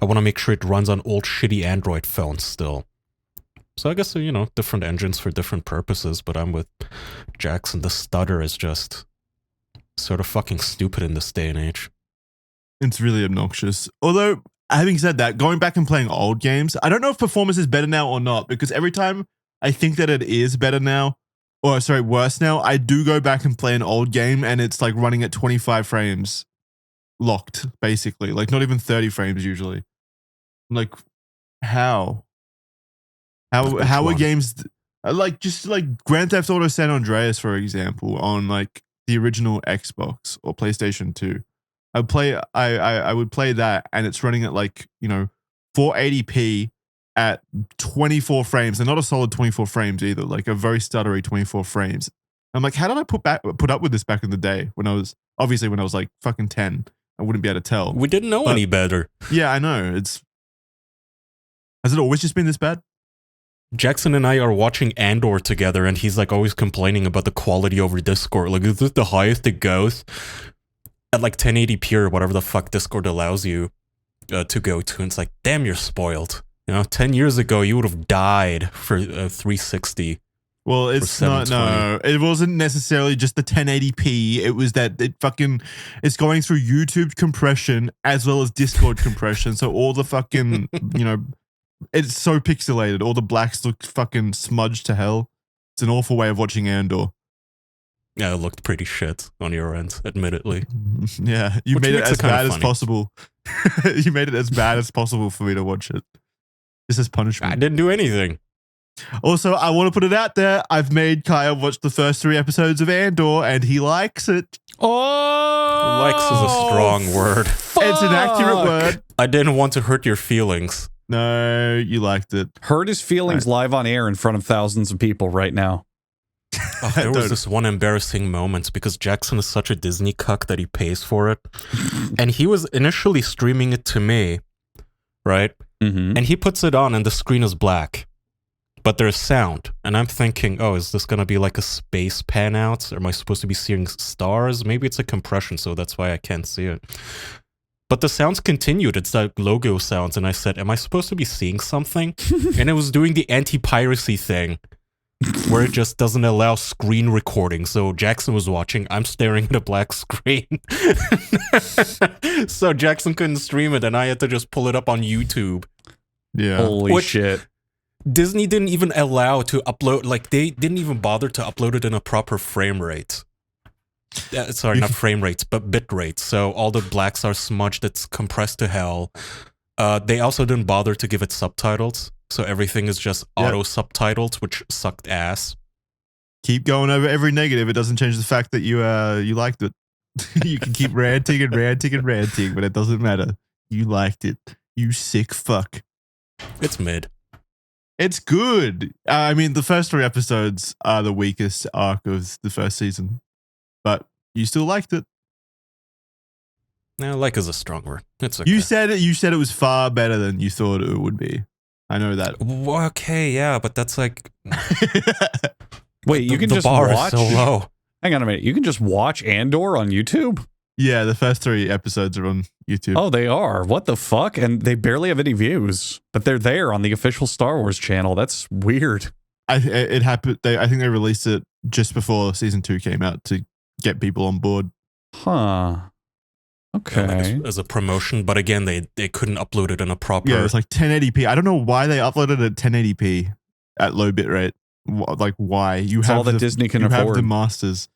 Speaker 3: I want to make sure it runs on old shitty Android phones still. So I guess, you know, different engines for different purposes, but I'm with Jackson. The stutter is just sort of fucking stupid in this day and age.
Speaker 2: It's really obnoxious. Although, having said that, going back and playing old games, I don't know if performance is better now or not, because every time I think that it is better now, or sorry, worse now, I do go back and play an old game and it's like running at 25 frames locked, basically. Like not even 30 frames usually. I'm like, how?
Speaker 3: Which
Speaker 2: How are
Speaker 3: one?
Speaker 2: games like just like Grand Theft Auto San Andreas, for example, on like the original Xbox or PlayStation 2? I would play that and it's running at like, you know, 480p at 24 frames, and not a solid 24 frames either, like a very stuttery 24 frames. I'm like, how did I put up with this back in the day when I was like fucking 10? I wouldn't be able to tell.
Speaker 3: We didn't know
Speaker 2: But-
Speaker 3: any better.
Speaker 2: Yeah, I know. Has it always just been this bad?
Speaker 3: Jackson and I are watching Andor together, and he's like always complaining about the quality over Discord. Like, is this the highest it goes? At like 1080p or whatever the fuck Discord allows you to go to. And it's like, damn, you're spoiled. You know, 10 years ago, you would have died for 360.
Speaker 2: Well, it's not. No, it wasn't necessarily just the 1080p. It was that it's going through YouTube compression as well as Discord compression. So all the fucking, you know, it's so pixelated. All the blacks look fucking smudged to hell. It's an awful way of watching Andor.
Speaker 3: Yeah, it looked pretty shit on your end, admittedly.
Speaker 2: Yeah, you
Speaker 3: Which
Speaker 2: made it
Speaker 3: makes
Speaker 2: as
Speaker 3: it kinda
Speaker 2: bad as
Speaker 3: funny.
Speaker 2: possible. You made it as bad as possible for me to watch it. This is punishment.
Speaker 3: I didn't do anything.
Speaker 2: Also, I want to put it out there. I've made Kyle watch the first 3 episodes of Andor, and he likes it.
Speaker 1: Oh,
Speaker 3: Likes is a strong word.
Speaker 2: It's an accurate word.
Speaker 3: I didn't want to hurt your feelings.
Speaker 2: No, you liked it.
Speaker 1: Hurt his feelings live on air in front of thousands of people right now.
Speaker 3: Oh, there was
Speaker 2: Don't-
Speaker 3: this one embarrassing moment because Jackson is such a Disney cuck that he pays for it. And he was initially streaming it to me, right?
Speaker 1: Mm-hmm.
Speaker 3: And he puts it on and the screen is black. but there's sound. And I'm thinking, oh, is this going to be like a space pan out? Or am I supposed to be seeing stars? Maybe it's a compression, so that's why I can't see it. But the sounds continued. It's like logo sounds. And I said, am I supposed to be seeing something? And it was doing the anti-piracy thing, where it just doesn't allow screen recording. So Jackson was watching. I'm staring at a black screen. So Jackson couldn't stream it, and I had to just pull it up on YouTube.
Speaker 2: Yeah.
Speaker 1: Holy shit.
Speaker 3: Disney didn't even allow to upload, like they didn't even bother to upload it in a proper frame rate. Sorry, not frame rates, but bit rates. So all the blacks are smudged, it's compressed to hell. They also didn't bother to give it subtitles. So everything is just auto subtitled, which sucked ass.
Speaker 2: Keep going over every negative. It doesn't change the fact that you liked it. You can keep ranting and ranting and ranting, but it doesn't matter. You liked it. You sick fuck.
Speaker 3: It's mid.
Speaker 2: It's good. I mean, the first 3 episodes are the weakest arc of the first season, but you still liked it.
Speaker 3: Now, like is a strong word. It's okay.
Speaker 2: You said it. You said it was far better than you thought it would be. I know that.
Speaker 3: Okay, yeah, but that's like.
Speaker 1: Wait, you can
Speaker 3: the
Speaker 1: just
Speaker 3: bar
Speaker 1: watch.
Speaker 3: is so low.
Speaker 1: Hang on a minute. You can just watch Andor on YouTube?
Speaker 2: Yeah, the first 3 episodes are on YouTube.
Speaker 1: Oh, they are. What the fuck? And they barely have any views, but they're there on the official Star Wars channel. That's weird.
Speaker 2: It happened. I think they released it just before season 2 came out to get people on board.
Speaker 1: Huh. Okay.
Speaker 3: Like as a promotion, but again, they couldn't upload it in a proper.
Speaker 2: Yeah, it's like 1080p. I don't know why they uploaded it at 1080p at low bit rate. Like why?
Speaker 1: It's all that Disney can
Speaker 2: you
Speaker 1: afford.
Speaker 2: have the masters.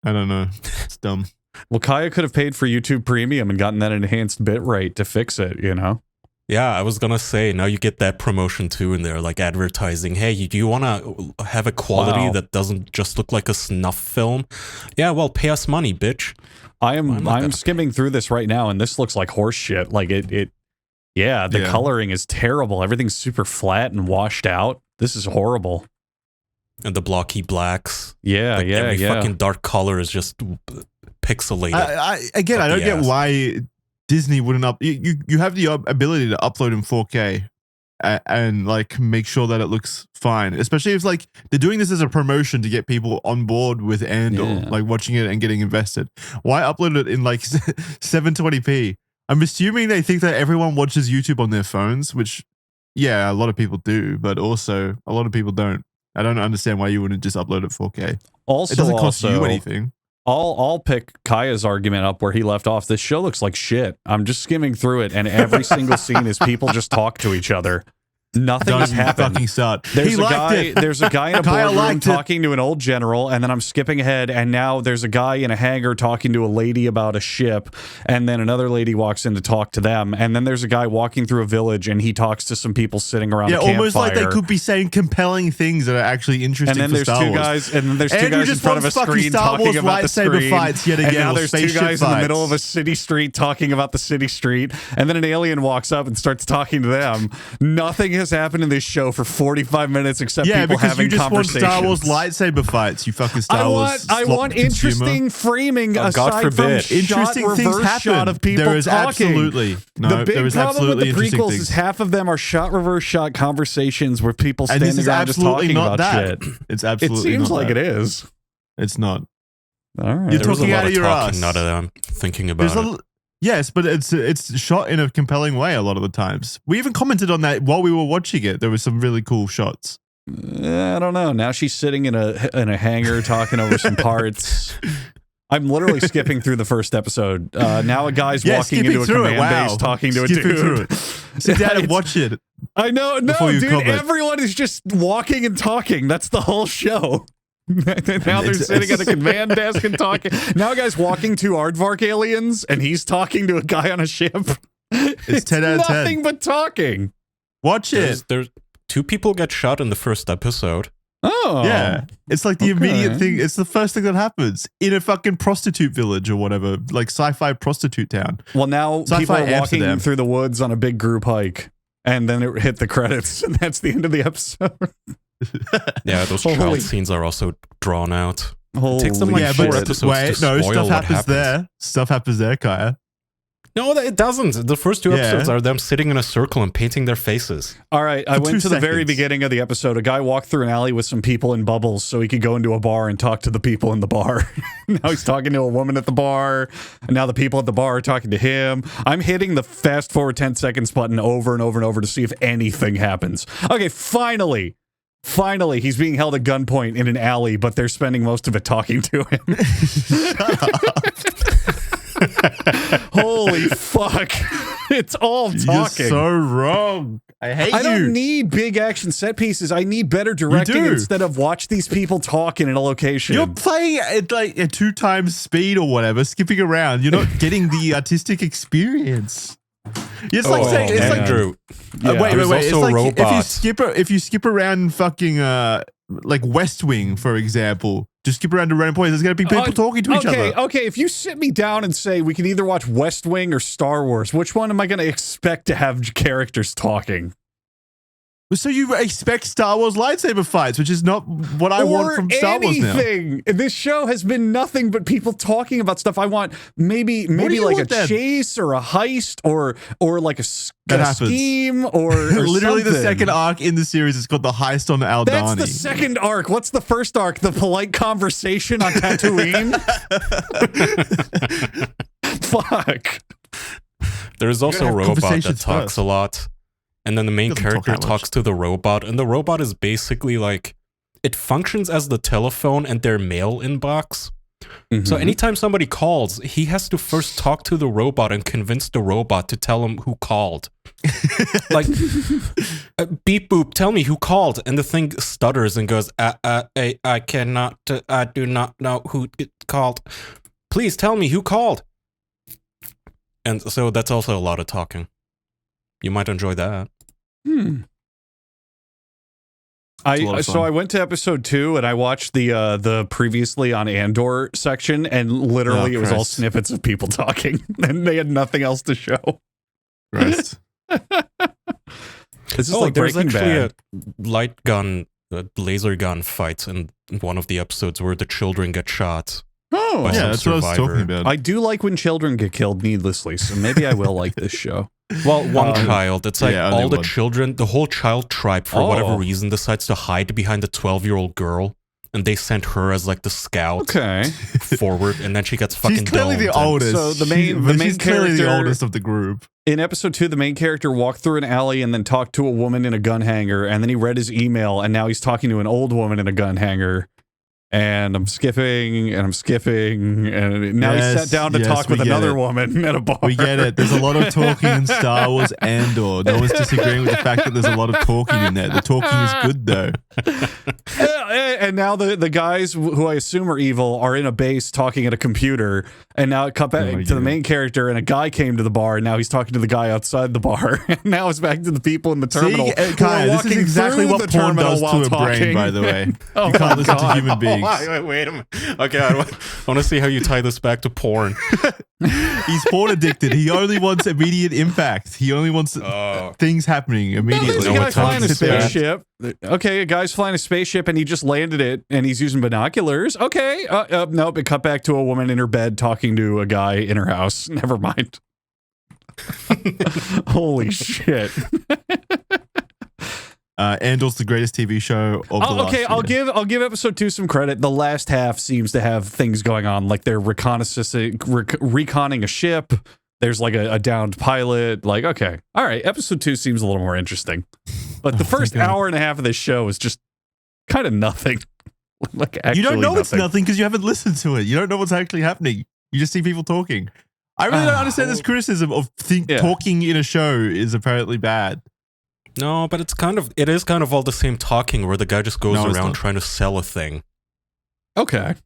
Speaker 2: I don't know. It's dumb.
Speaker 1: Well, Kaya could have paid for YouTube Premium and gotten that enhanced bit rate to fix it, you know?
Speaker 3: Yeah, I was gonna say, now you get that promotion too in there, like advertising. Hey, do you want to have a quality that doesn't just look like a snuff film? Yeah, well, pay us money, bitch.
Speaker 1: I'm skimming through this right now, and this looks like horse shit. Like the coloring is terrible. Everything's super flat and washed out. This is horrible.
Speaker 3: And the blocky blacks.
Speaker 1: Yeah,
Speaker 3: like
Speaker 1: yeah,
Speaker 3: every
Speaker 1: yeah.
Speaker 3: fucking dark color is just pixelated.
Speaker 2: I don't get why Disney wouldn't you have the ability to upload in 4K and like make sure that it looks fine, especially if like they're doing this as a promotion to get people on board with Andor, like watching it and getting invested. Why upload it in like 720p? I'm assuming they think that everyone watches YouTube on their phones, which yeah, a lot of people do, but also a lot of people don't. I don't understand why you wouldn't just upload it 4K.
Speaker 1: Also,
Speaker 2: it doesn't cost you anything.
Speaker 1: I'll pick Kaya's argument up where he left off. This show looks like shit. I'm just skimming through it, and every single scene is people just talk to each other. Nothing has happened.
Speaker 2: Fucking start.
Speaker 1: There's a guy in a boardroom talking to an old general, and then I'm skipping ahead, and now there's a guy in a hangar talking to a lady about a ship, and then another lady walks in to talk to them, and then there's a guy walking through a village, and he talks to some people sitting around a campfire.
Speaker 2: Almost like they could be saying compelling things that are actually interesting.
Speaker 1: And then there's two guys, and then there's two guys in front of a screen talking about the screen.
Speaker 2: Fights yet again,
Speaker 1: and now there's two guys
Speaker 2: fights
Speaker 1: in the middle of a city street talking about the city street, and then an alien walks up and starts talking to them. Nothing has happened in this show for 45 minutes except people having conversations.
Speaker 2: Yeah, because you just want Star Wars lightsaber fights, you fucking Star Wars.
Speaker 1: I want interesting framing aside from
Speaker 2: interesting things happen.
Speaker 1: Shot of people
Speaker 2: there is
Speaker 1: talking.
Speaker 2: Absolutely no.
Speaker 1: The big problem with the prequels
Speaker 2: things.
Speaker 1: is half of them are shot reverse shot conversations where people standing around just talking about shit.
Speaker 2: It's absolutely.
Speaker 1: It seems
Speaker 2: not
Speaker 1: like
Speaker 2: that.
Speaker 1: it is.
Speaker 2: It's not.
Speaker 1: All right.
Speaker 2: You're talking out of your ass.
Speaker 3: Not that I'm thinking about it.
Speaker 2: Yes, but it's shot in a compelling way a lot of the times. We even commented on that while we were watching it. There was some really cool shots.
Speaker 1: I don't know. Now she's sitting in a hangar talking over some parts. I'm literally skipping through the first episode. Now a guy's walking into a command base talking to a dude.
Speaker 2: Sit down and watch it.
Speaker 1: I know. No, dude, everyone is just walking and talking. That's the whole show. Now they're sitting at a command desk and talking. Now a guy's walking to aardvark aliens, and he's talking to a guy on a ship.
Speaker 2: It's 10 out of 10.
Speaker 1: Nothing but talking.
Speaker 2: Watch it.
Speaker 3: There's 2 people get shot in the first episode.
Speaker 1: Oh.
Speaker 2: Yeah. It's like the immediate thing. It's the first thing that happens in a fucking prostitute village or whatever, like sci-fi prostitute town.
Speaker 1: Well, now
Speaker 2: sci-fi
Speaker 1: people are walking
Speaker 2: Amsterdam.
Speaker 1: through the woods on a big group hike, and then it hit the credits, and that's the end of the episode.
Speaker 3: Yeah, those child scenes are also drawn out. It takes them like 4 episodes to
Speaker 2: no,
Speaker 3: spoil
Speaker 2: stuff
Speaker 3: what
Speaker 2: happens there. Stuff happens there, Kaya.
Speaker 3: No, it doesn't. The first two episodes are them sitting in a circle and painting their faces.
Speaker 1: All right, I went to the very beginning of the episode. A guy walked through an alley with some people in bubbles so he could go into a bar and talk to the people in the bar. Now he's talking to a woman at the bar, and now the people at the bar are talking to him. I'm hitting the fast forward 10 seconds button over and over and over to see if anything happens. Okay, finally, he's being held at gunpoint in an alley, but they're spending most of it talking to him.
Speaker 2: Shut up.
Speaker 1: Holy fuck. It's all talking.
Speaker 2: You're so wrong. I hate you.
Speaker 1: I don't need big action set pieces. I need better directing instead of watch these people talking in a location.
Speaker 2: You're playing at like a 2 times speed or whatever, skipping around. You're not getting the artistic experience. It's like saying, it's like
Speaker 3: Andrew.
Speaker 2: wait. It's
Speaker 3: also
Speaker 2: like
Speaker 3: robots.
Speaker 2: if you skip around fucking like West Wing, for example, just skip around to random points. There's gonna be people talking to each other.
Speaker 1: Okay, if you sit me down and say we can either watch West Wing or Star Wars, which one am I gonna expect to have characters talking?
Speaker 2: So you expect Star Wars lightsaber fights, which is not what I want from Star Wars now.
Speaker 1: This show has been nothing but people talking about stuff. I want maybe like a chase or a heist or like a scheme or
Speaker 2: literally
Speaker 1: something.
Speaker 2: the second arc in the series is called the heist on Aldani.
Speaker 1: That's the second arc. What's the first arc? The polite conversation on Tatooine? Fuck.
Speaker 3: There's also a robot that talks a lot. And then the main character talks to the robot, and the robot is basically like, it functions as the telephone and their mail inbox. Mm-hmm. So anytime somebody calls, he has to first talk to the robot and convince the robot to tell him who called. Like, beep boop, tell me who called. And the thing stutters and goes, I cannot, I do not know who called. Please tell me who called. And so that's also a lot of talking. You might enjoy that.
Speaker 1: I went to episode 2 and I watched the previously on Andor section, and literally it was all snippets of people talking, and they had nothing else to show.
Speaker 2: Christ.
Speaker 1: This is like
Speaker 3: there's
Speaker 1: Breaking
Speaker 3: actually
Speaker 1: Bad.
Speaker 3: a laser gun fight in one of the episodes where the children get shot.
Speaker 1: Oh,
Speaker 3: by some
Speaker 2: that's what I was talking
Speaker 3: survivor.
Speaker 2: about.
Speaker 1: I do like when children get killed needlessly, so maybe I will like this show.
Speaker 3: Well, one child. It's like all the
Speaker 2: one.
Speaker 3: children, the whole child tribe, for whatever reason, decides to hide behind the 12-year-old girl, and they sent her as like the scout forward, and then she gets fucking
Speaker 2: She's clearly the oldest.
Speaker 1: So the main
Speaker 2: she's clearly the oldest of the group.
Speaker 1: In episode 2, the main character walked through an alley and then talked to a woman in a gun hanger, and then he read his email, and now he's talking to an old woman in a gun hanger. And I'm skipping, and now he's sat down to talk with another woman at a bar.
Speaker 2: We get it. There's a lot of talking in Star Wars Andor. No one's disagreeing with the fact that there's a lot of talking in there. The talking is good, though.
Speaker 1: And now the guys who I assume are evil are in a base talking at a computer, and now it cut back to the main character, and a guy came to the bar, and now he's talking to the guy outside the bar. And now it's back to the people in the terminal.
Speaker 2: See, Kaya, this is exactly what porn does to a brain, by the way. You can't listen to human beings.
Speaker 3: Wait a minute. Okay, I want to see how you tie this back to porn.
Speaker 2: He's porn addicted. He only wants immediate impact. He only wants things happening immediately.
Speaker 1: There's a guy flying a spaceship. Okay, a guy's flying a spaceship and he just landed it and he's using binoculars. Okay, nope, it cut back to a woman in her bed talking to a guy in her house. Never mind. Holy shit.
Speaker 2: Andor's the greatest TV show of the last year.
Speaker 1: I'll give episode 2 some credit. The last half seems to have things going on, like they're reconning a ship. There's like a downed pilot. Like, okay, all right. Episode 2 seems a little more interesting, but the first hour and a half of this show is just kind of nothing. Like, actually,
Speaker 2: you don't know it's nothing because you haven't listened to it. You don't know what's actually happening. You just see people talking. I really don't understand this criticism of talking in a show is apparently bad.
Speaker 3: No, but it is kind of all the same talking where the guy just goes around trying to sell a thing.
Speaker 1: Okay.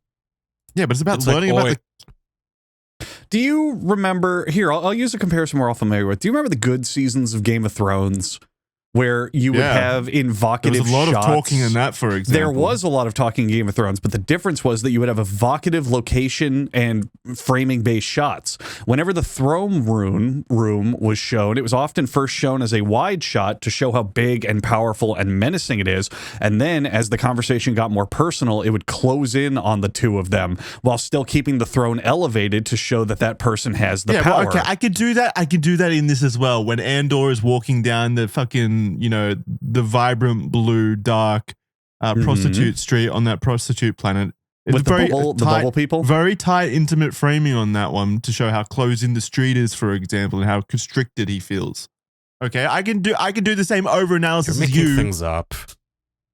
Speaker 2: Yeah, but it's about learning about the...
Speaker 1: Do you remember, here, I'll use a comparison we're all familiar with. Do you remember the good seasons of Game of Thrones where you would have evocative
Speaker 2: shots. There was a lot
Speaker 1: shots.
Speaker 2: of talking in that, for example.
Speaker 1: There was a lot of talking in Game of Thrones, but the difference was that you would have evocative location and framing-based shots. Whenever the throne room was shown, it was often first shown as a wide shot to show how big and powerful and menacing it is, and then as the conversation got more personal, it would close in on the two of them while still keeping the throne elevated to show that that person has the power.
Speaker 2: Well, okay, I could do that. I could do that in this as well. When Andor is walking down the fucking, the vibrant blue, dark prostitute street on that prostitute planet. It's
Speaker 1: With the bubble people?
Speaker 2: Very tight, intimate framing on that one to show how closed in the street is, for example, and how constricted he feels. Okay, I can do the same over analysis
Speaker 3: You're
Speaker 2: as
Speaker 3: making
Speaker 2: you.
Speaker 3: things up.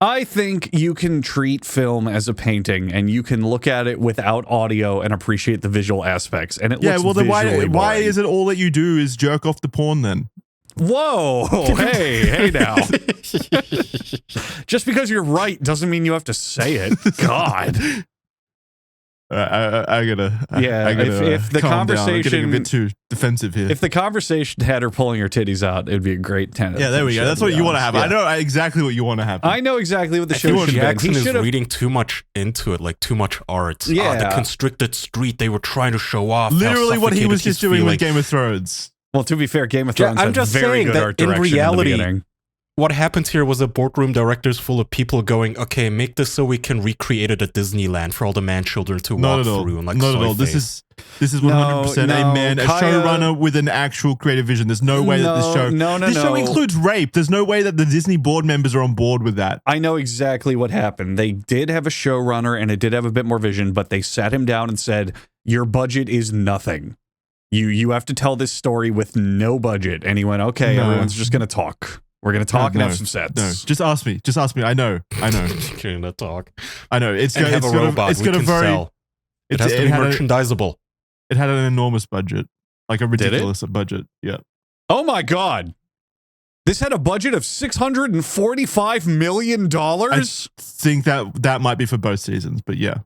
Speaker 1: I think you can treat film as a painting, and you can look at it without audio and appreciate the visual aspects. And it looks
Speaker 2: then
Speaker 1: visually
Speaker 2: why
Speaker 1: boring.
Speaker 2: is it all that you do is jerk off the porn then?
Speaker 1: Whoa! Hey now! Just because you're right doesn't mean you have to say it. God.
Speaker 2: I gotta.
Speaker 1: If the
Speaker 2: calm down. I'm getting
Speaker 1: conversation
Speaker 2: a bit too defensive here.
Speaker 1: If the conversation had her pulling her titties out, it'd be a great 10.
Speaker 2: Yeah, there we go. That's what you want to have.
Speaker 1: Yeah.
Speaker 2: I know exactly what you want to happen.
Speaker 1: I know exactly what the
Speaker 3: I
Speaker 1: show
Speaker 3: think
Speaker 1: should have
Speaker 3: Jackson
Speaker 1: been. He
Speaker 3: is
Speaker 1: should have.
Speaker 3: reading too much into it, like too much art.
Speaker 1: Yeah.
Speaker 3: The constricted street they were trying to show off.
Speaker 2: Literally what he was just doing
Speaker 3: feeling.
Speaker 2: with Game of Thrones.
Speaker 1: Well, to be fair, Game of Thrones
Speaker 3: I'm
Speaker 1: had
Speaker 3: just
Speaker 1: very
Speaker 3: saying
Speaker 1: good
Speaker 3: that
Speaker 1: art
Speaker 3: in
Speaker 1: direction
Speaker 3: reality,
Speaker 1: in the beginning.
Speaker 3: What happened here was a boardroom directors full of people going, okay, make this so we can recreate it at Disneyland for all the man children to walk through. And like
Speaker 2: Not at all. This is 100% a man, a showrunner with an actual creative vision. There's no way that this show includes rape. There's no way that the Disney board members are on board with that.
Speaker 1: I know exactly what happened. They did have a showrunner and it did have a bit more vision, but they sat him down and said, your budget is nothing. You have to tell this story with no budget. And he went, okay, everyone's just going to talk. We're going to talk and have some sets.
Speaker 2: No, just ask me. Just ask me. I know.
Speaker 3: Gonna talk.
Speaker 2: I know. It's
Speaker 3: and have a robot we can sell. It has to be merchandisable.
Speaker 2: It had an enormous budget. Like a ridiculous budget. Yeah.
Speaker 1: Oh my God. This had a budget of $645 million?
Speaker 2: I think that might be for both seasons, but yeah.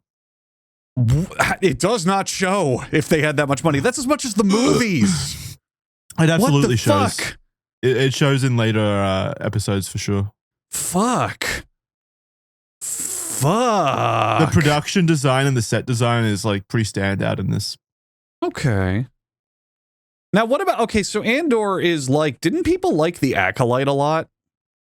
Speaker 1: It does not show if they had that much money. That's as much as the movies.
Speaker 2: It absolutely shows.
Speaker 1: Fuck?
Speaker 2: It shows in later episodes for sure.
Speaker 1: Fuck.
Speaker 2: The production design and the set design is like pretty standout in this.
Speaker 1: Okay. Now, what about, so Andor is like, didn't people like the Acolyte a lot?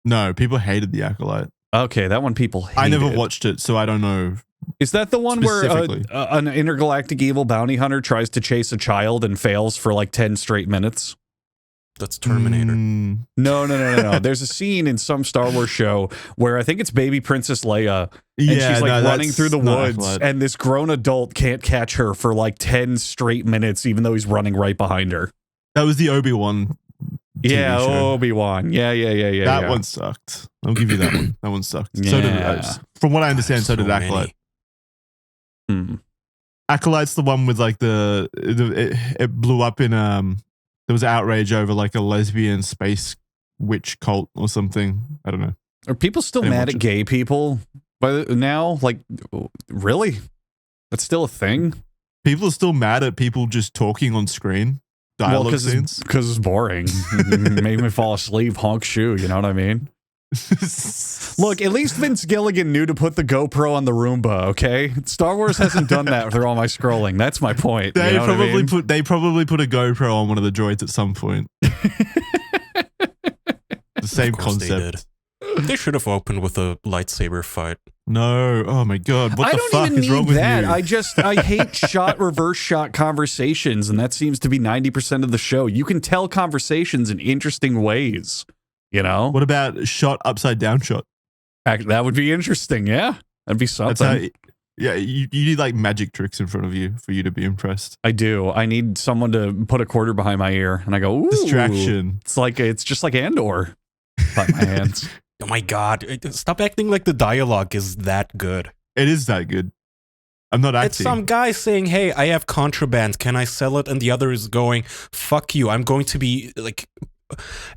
Speaker 2: No, people hated the Acolyte.
Speaker 1: Okay, that one people hated.
Speaker 2: I never watched it, so I don't know.
Speaker 1: Is that the one where an intergalactic evil bounty hunter tries to chase a child and fails for like 10 straight minutes?
Speaker 3: That's Terminator.
Speaker 1: No. There's a scene in some Star Wars show where I think it's baby Princess Leia, and she's like running through the woods, and this grown adult can't catch her for like 10 straight minutes, even though he's running right behind her.
Speaker 2: That was the Obi-Wan.
Speaker 1: Yeah, Obi-Wan. Yeah.
Speaker 2: That one sucked. I'll give you that one. That one sucked. Yeah. So did, from what I understand, so did Acolyte. Acolyte's the one with like it blew up in there was outrage over like a lesbian space witch cult or something. I don't know.
Speaker 1: Are people still mad at gay people now? Like, really? That's still a thing?
Speaker 2: People are still mad at people just talking on screen. Dialogue scenes.
Speaker 1: Because it's boring. Made me fall asleep, honk shoe, you know what I mean? Look, at least Vince Gilligan knew to put the GoPro on the Roomba, okay? Star Wars hasn't done that through all my scrolling. That's my point.
Speaker 2: They probably put a GoPro on one of the droids at some point. The same concept.
Speaker 3: They should have opened with a lightsaber fight.
Speaker 2: No. Oh my God. What the fuck is wrong with you?
Speaker 1: I hate reverse shot conversations, and that seems to be 90% of the show. You can tell conversations in interesting ways. You know?
Speaker 2: What about shot upside down shot?
Speaker 1: That would be interesting, yeah. That'd be something.
Speaker 2: You need like magic tricks in front of you for you to be impressed.
Speaker 1: I do. I need someone to put a quarter behind my ear, and I go, ooh.
Speaker 2: Distraction.
Speaker 1: It's just like Andor. Clap my hands.
Speaker 3: Oh my God. Stop acting like the dialogue is that good.
Speaker 2: It is that good. I'm not acting.
Speaker 3: It's some guy saying, hey, I have contraband. Can I sell it? And the other is going, fuck you. I'm going to be like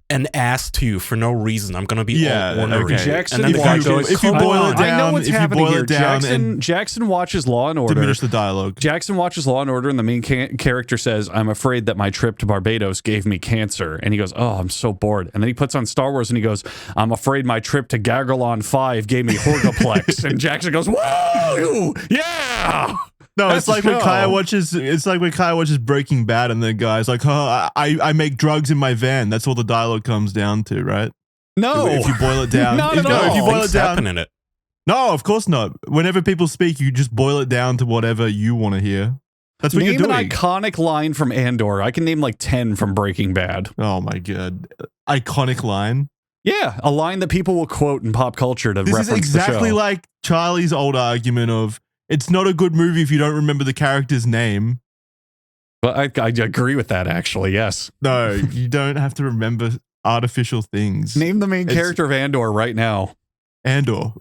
Speaker 3: an ass to you for no reason. I'm gonna be all ornery.
Speaker 2: okay.
Speaker 1: Jackson
Speaker 3: and then the guy
Speaker 1: watches-
Speaker 3: goes,
Speaker 2: if you
Speaker 3: "Come
Speaker 2: boil
Speaker 3: on."
Speaker 2: it down,
Speaker 1: I know what's
Speaker 2: if you
Speaker 1: happening
Speaker 2: boil
Speaker 1: here.
Speaker 2: it down
Speaker 1: Jackson watches Law and Order.
Speaker 2: diminish the dialogue.
Speaker 1: Jackson watches Law and Order, and the main character says, "I'm afraid that my trip to Barbados gave me cancer." And he goes, "Oh, I'm so bored." And then he puts on Star Wars, and he goes, "I'm afraid my trip to Gagalon 5 gave me Horgoplex." And Jackson goes, "Whoa, yeah!"
Speaker 2: No,
Speaker 1: That's
Speaker 2: it's like
Speaker 1: the
Speaker 2: when
Speaker 1: show.
Speaker 2: Kaya watches. It's like when Kaya watches Breaking Bad, and the guy's like, "Oh, I make drugs in my van." That's all the dialogue comes down to, right?
Speaker 1: No,
Speaker 2: If you boil it down,
Speaker 1: Not
Speaker 2: if,
Speaker 1: at
Speaker 2: no, if you
Speaker 1: all.
Speaker 2: boil it
Speaker 3: Things
Speaker 2: down,
Speaker 3: happen in it.
Speaker 2: no, of course not. Whenever people speak, you just boil it down to whatever you want to hear. That's what
Speaker 1: name
Speaker 2: you're
Speaker 1: an
Speaker 2: doing.
Speaker 1: iconic line from Andor. I can name like 10 from Breaking Bad.
Speaker 2: Oh my god, iconic line.
Speaker 1: Yeah, a line that people will quote in pop culture to
Speaker 2: This
Speaker 1: reference
Speaker 2: is exactly
Speaker 1: the show.
Speaker 2: like Charlie's old argument of it's not a good movie if you don't remember the character's name.
Speaker 1: But I agree with that, actually, yes.
Speaker 2: No, you don't have to remember artificial things.
Speaker 1: Name the main
Speaker 2: It's-
Speaker 1: character of Andor right now.
Speaker 2: Andor.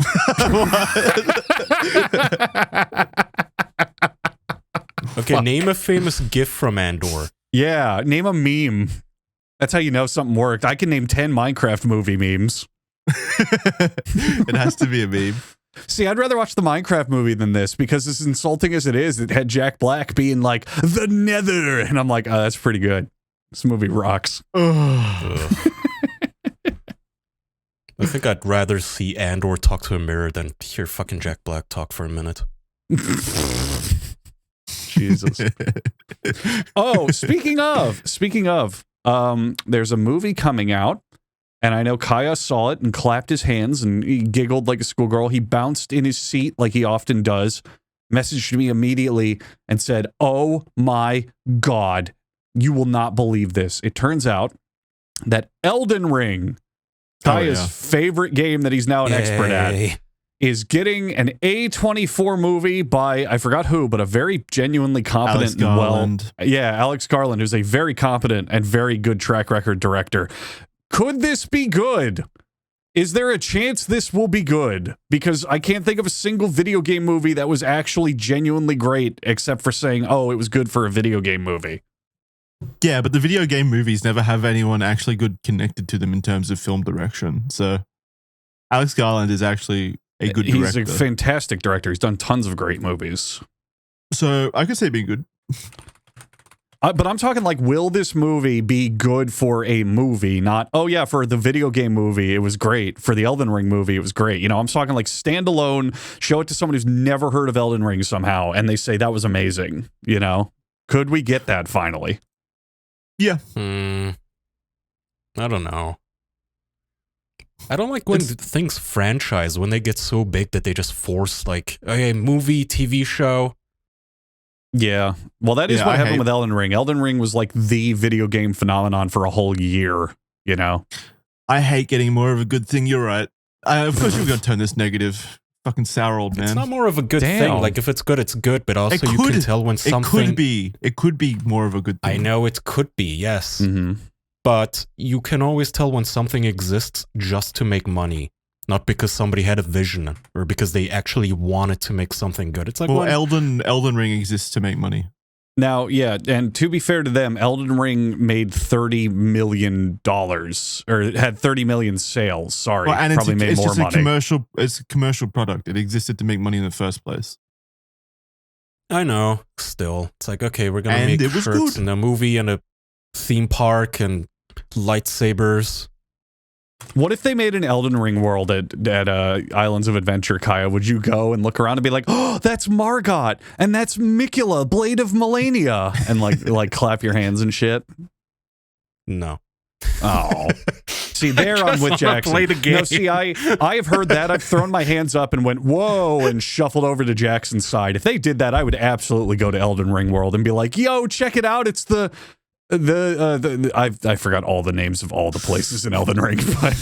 Speaker 3: Okay, name a famous GIF from Andor.
Speaker 1: Yeah, name a meme. That's how you know something worked. I can name 10 Minecraft movie memes.
Speaker 2: It has to be a meme.
Speaker 1: See, I'd rather watch the Minecraft movie than this because as insulting as it is, it had Jack Black being like, the Nether. And I'm like, oh, that's pretty good. This movie rocks.
Speaker 3: Ugh. I think I'd rather see Andor talk to a mirror than hear fucking Jack Black talk for a minute.
Speaker 1: Jesus. Oh, speaking of, there's a movie coming out, and I know Kaya saw it and clapped his hands and he giggled like a schoolgirl. He bounced in his seat like he often does, messaged me immediately and said, "Oh my God, you will not believe this." It turns out that Elden Ring, Kaya's favorite game that he's now an expert at,
Speaker 3: Yay.
Speaker 1: is getting an A24 movie by, I forgot who, but a very genuinely competent
Speaker 2: Alex Garland.
Speaker 1: Alex Garland, who's a very competent and very good track record director. Could this be good? Is there a chance this will be good? Because I can't think of a single video game movie that was actually genuinely great, except for saying, oh, it was good for a video game movie.
Speaker 2: Yeah, but the video game movies never have anyone actually good connected to them in terms of film direction. So Alex Garland is actually a good director.
Speaker 1: He's a fantastic director. He's done tons of great movies.
Speaker 2: So I could say being good.
Speaker 1: But I'm talking like, will this movie be good for a movie? Not, oh yeah, for the video game movie, it was great. For the Elden Ring movie, it was great. You know, I'm talking like standalone, show it to someone who's never heard of Elden Ring somehow, and they say that was amazing. You know, could we get that finally?
Speaker 2: Yeah.
Speaker 3: I don't know. I don't like when things franchise, when they get so big that they just force like a movie, TV show.
Speaker 1: Yeah. Well, that is
Speaker 2: Yeah,
Speaker 1: what
Speaker 2: I
Speaker 1: happened
Speaker 2: hate-
Speaker 1: with Elden Ring. Elden Ring was like the video game phenomenon for a whole year, you know?
Speaker 2: I hate getting more of a good thing. You're right. Of course, you're going to turn this negative. Fucking sour old man.
Speaker 3: It's not more of a good
Speaker 1: Damn.
Speaker 3: thing. Like if it's good, it's good. But also, you
Speaker 2: could-
Speaker 3: can tell when something.
Speaker 2: It could be more of a good thing.
Speaker 3: I know it could be, yes.
Speaker 1: Mm-hmm.
Speaker 3: But you can always tell when something exists just to make money, not because somebody had a vision or because they actually wanted to make something good. It's like,
Speaker 2: Well,
Speaker 3: when,
Speaker 2: Elden Ring exists to make money.
Speaker 1: Now, yeah, and to be fair to them, Elden Ring made $30 million, or it had 30 million sales. Sorry,
Speaker 2: Well, and
Speaker 1: probably
Speaker 2: it's
Speaker 1: made more
Speaker 2: just
Speaker 1: money.
Speaker 2: It's a commercial product. It existed to make money in the first place.
Speaker 3: I know, still. It's like, okay, we're going to
Speaker 2: And
Speaker 3: make
Speaker 2: it was
Speaker 3: shirts
Speaker 2: good.
Speaker 3: and a movie and a theme park and lightsabers.
Speaker 1: What if they made an Elden Ring world at Islands of Adventure, Kaya? Would you go and look around and be like, oh, that's Margot, and that's Mikula, Blade of Melania, and like clap your hands and shit?
Speaker 3: No.
Speaker 1: Oh. See, there I'm
Speaker 3: just
Speaker 1: with
Speaker 3: wanna
Speaker 1: Jackson.
Speaker 3: play the game.
Speaker 1: No, see, I have heard that. I've thrown my hands up and went, whoa, and shuffled over to Jackson's side. If they did that, I would absolutely go to Elden Ring World and be like, yo, check it out. It's the I forgot all the names of all the places in Elden Ring, but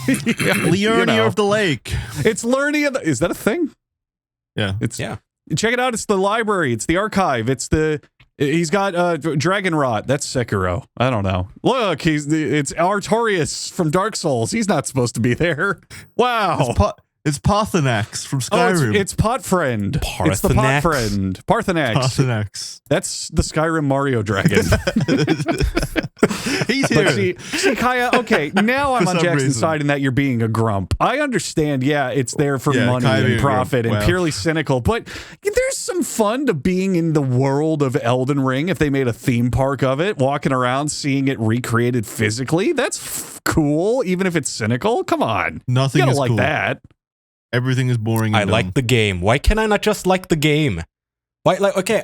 Speaker 1: yeah,
Speaker 2: Leonia of the Lake.
Speaker 1: it's Lernia. Is that a thing?
Speaker 2: Yeah.
Speaker 1: It's
Speaker 3: Yeah.
Speaker 1: Check it out. It's the library. It's the archive. He's got Dragon Rot. That's Sekiro. I don't know. Look, it's Artorias from Dark Souls. He's not supposed to be there. Wow.
Speaker 2: It's Parthenax from
Speaker 1: Oh,
Speaker 2: Skyrim.
Speaker 1: it's Pot Friend. It's the Pot
Speaker 3: Parthenax?
Speaker 1: Friend. Parthenax.
Speaker 2: Parthenax.
Speaker 1: That's the Skyrim Mario dragon.
Speaker 2: He's
Speaker 1: But
Speaker 2: here.
Speaker 1: see, Kaya, okay, now I'm
Speaker 2: For
Speaker 1: on
Speaker 2: some
Speaker 1: Jackson's
Speaker 2: reason.
Speaker 1: side in that you're being a grump. I understand, yeah, it's there for
Speaker 2: Yeah,
Speaker 1: money
Speaker 2: Kaya being
Speaker 1: and
Speaker 2: a grump.
Speaker 1: profit and
Speaker 2: Wow.
Speaker 1: purely cynical, but there's some fun to being in the world of Elden Ring if they made a theme park of it, walking around, seeing it recreated physically. That's cool, even if it's cynical. Come on.
Speaker 2: Nothing
Speaker 1: You gotta
Speaker 2: is
Speaker 1: like
Speaker 2: cool.
Speaker 1: that.
Speaker 2: Everything is boring. And
Speaker 3: I like
Speaker 2: dumb.
Speaker 3: the game. Why can I not just like the game? Why, like, okay,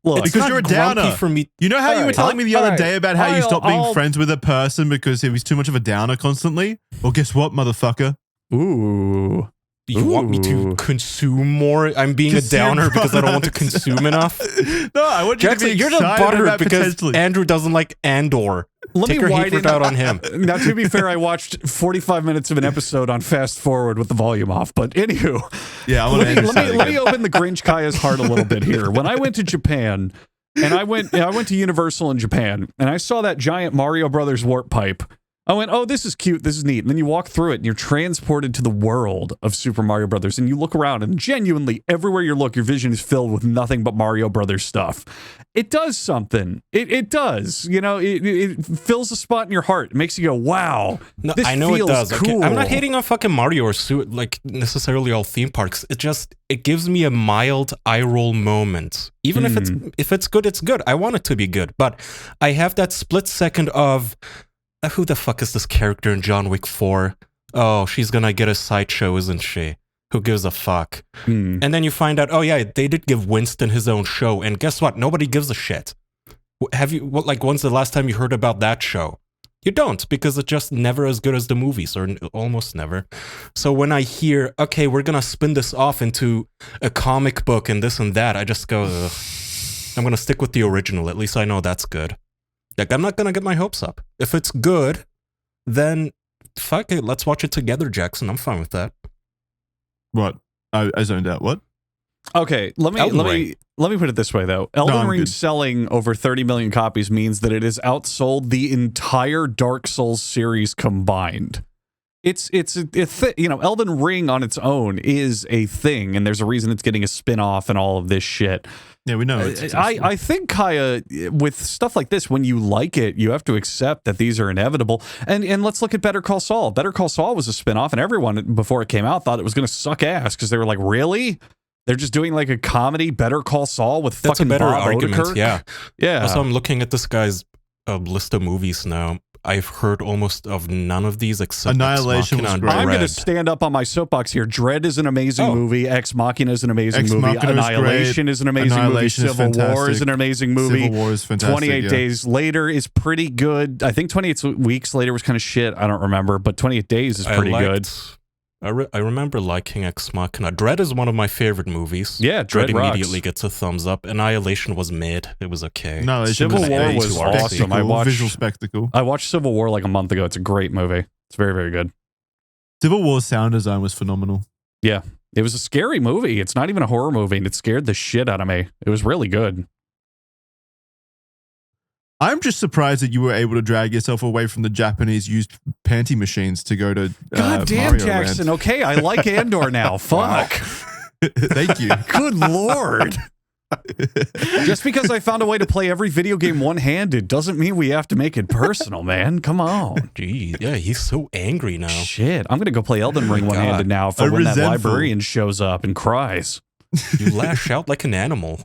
Speaker 1: Look,
Speaker 3: it's
Speaker 2: because
Speaker 3: not
Speaker 2: you're a
Speaker 3: grumpy
Speaker 2: downer.
Speaker 3: for me.
Speaker 2: You know how you were
Speaker 1: Alright,
Speaker 2: telling me the other
Speaker 1: alright.
Speaker 2: day about how you stopped being
Speaker 1: I'll-
Speaker 2: friends with a person because he was too much of a downer constantly? Well, guess what, motherfucker?
Speaker 1: Ooh.
Speaker 3: You want me to
Speaker 1: Ooh.
Speaker 3: consume more? I'm being
Speaker 2: Consume
Speaker 3: a downer because I don't want to
Speaker 2: products.
Speaker 3: consume enough.
Speaker 2: No, I want you
Speaker 3: Jackson,
Speaker 2: to be
Speaker 3: you're just
Speaker 2: excited
Speaker 3: buttered
Speaker 2: about
Speaker 3: because
Speaker 2: potentially.
Speaker 3: Andrew doesn't like Andor.
Speaker 1: Let
Speaker 3: Take
Speaker 1: me
Speaker 3: your hatred
Speaker 1: widen
Speaker 3: out on him.
Speaker 1: Now, to be fair, I watched 45 minutes of an episode on fast forward with the volume off. But anywho,
Speaker 2: Yeah, I want to
Speaker 1: let me open the Grinch Kaya's heart a little bit here. When I went to Japan, and I went to Universal in Japan, and I saw that giant Mario Brothers warp pipe. I went, oh, this is cute, this is neat. And then you walk through it, and you're transported to the world of Super Mario Brothers, and you look around, and genuinely, everywhere you look, your vision is filled with nothing but Mario Brothers stuff. It does something. It does. You know, it fills a spot in your heart. It makes you go, wow,
Speaker 3: No,
Speaker 1: this
Speaker 3: I know it
Speaker 1: feels
Speaker 3: does. Okay,
Speaker 1: cool.
Speaker 3: I'm not hating on fucking Mario or like necessarily all theme parks. It gives me a mild eye roll moment. Even if it's good, it's good. I want it to be good, but I have that split second of who the fuck is this character in John Wick 4? Oh, she's gonna get a sideshow, isn't she? Who gives a fuck? And then you find out, oh yeah, they did give Winston his own show, and guess what? Nobody gives a shit. Have you, when's the last time you heard about that show? You don't, because it's just never as good as the movies, or almost never. So when I hear, okay, we're gonna spin this off into a comic book and this and that, I just go, ugh. I'm gonna stick with the original. At least I know that's good. Like, I'm not gonna get my hopes up. If it's good, then fuck it, let's watch it together, Jackson. I'm fine with that.
Speaker 2: What? I zoned out. What?
Speaker 1: Okay, let me put it this way though. Elden
Speaker 2: I'm
Speaker 1: Ring
Speaker 2: good.
Speaker 1: selling over 30 million copies means that it has outsold the entire Dark Souls series combined. It's Elden Ring on its own is a thing, and there's a reason it's getting a spin-off and all of this shit.
Speaker 2: Yeah, we know. It's successful.
Speaker 1: I think, Kaya, with stuff like this, when you like it, you have to accept that these are inevitable. And let's look at Better Call Saul. Better Call Saul was a spinoff, and everyone, before it came out, thought it was going to suck ass because they were like, really? They're just doing like a comedy Better Call Saul with
Speaker 3: That's
Speaker 1: fucking
Speaker 3: a better
Speaker 1: Bob
Speaker 3: argument,
Speaker 1: Odenkirk?
Speaker 3: yeah.
Speaker 1: Yeah.
Speaker 3: Also, I'm looking at this guy's list of movies now. I've heard almost of none of these except
Speaker 2: Annihilation
Speaker 3: Ex
Speaker 2: was
Speaker 3: Machina
Speaker 2: great.
Speaker 3: and
Speaker 1: I'm going to
Speaker 3: Dread.
Speaker 1: stand up on my soapbox here. Dread is an amazing
Speaker 3: Oh.
Speaker 1: movie. Ex Machina is an amazing
Speaker 2: Ex
Speaker 1: movie.
Speaker 2: Machina is
Speaker 1: Annihilation
Speaker 2: great.
Speaker 1: is an amazing
Speaker 2: Annihilation
Speaker 1: movie.
Speaker 2: is
Speaker 1: Civil War is
Speaker 2: fantastic.
Speaker 1: an amazing movie.
Speaker 2: Civil War is fantastic.
Speaker 1: 28
Speaker 2: yeah.
Speaker 1: Days Later is pretty good. I think 28 Weeks Later was kind of shit. I don't remember, but 28 Days is pretty good.
Speaker 3: I remember liking Ex Machina. Dread is one of my favorite movies.
Speaker 1: Yeah, Dread rocks.
Speaker 3: immediately gets a thumbs up. Annihilation was mid. It was okay.
Speaker 2: No,
Speaker 1: Civil War
Speaker 2: a
Speaker 1: was
Speaker 2: spectacle,
Speaker 1: awesome. I watched-
Speaker 2: visual spectacle.
Speaker 1: I watched Civil War like a month ago. It's a great movie. It's very, very good.
Speaker 2: Civil War's sound design was phenomenal.
Speaker 1: Yeah. It was a scary movie. It's not even a horror movie, and it scared the shit out of me. It was really good.
Speaker 2: I'm just surprised that you were able to drag yourself away from the Japanese used panty machines to go to
Speaker 1: God damn,
Speaker 2: Mario
Speaker 1: Jackson.
Speaker 2: Land.
Speaker 1: Okay, I like Andor now. Fuck.
Speaker 2: Thank you.
Speaker 1: Good Lord. Just because I found a way to play every video game one-handed doesn't mean we have to make it personal, man. Come on.
Speaker 3: Gee, yeah, he's so angry now.
Speaker 1: Shit. I'm going to go play Elden Ring
Speaker 3: my
Speaker 1: one-handed
Speaker 3: God.
Speaker 1: now for
Speaker 2: I'm
Speaker 1: when that
Speaker 2: resentful.
Speaker 1: librarian shows up and cries.
Speaker 3: You lash out like an animal.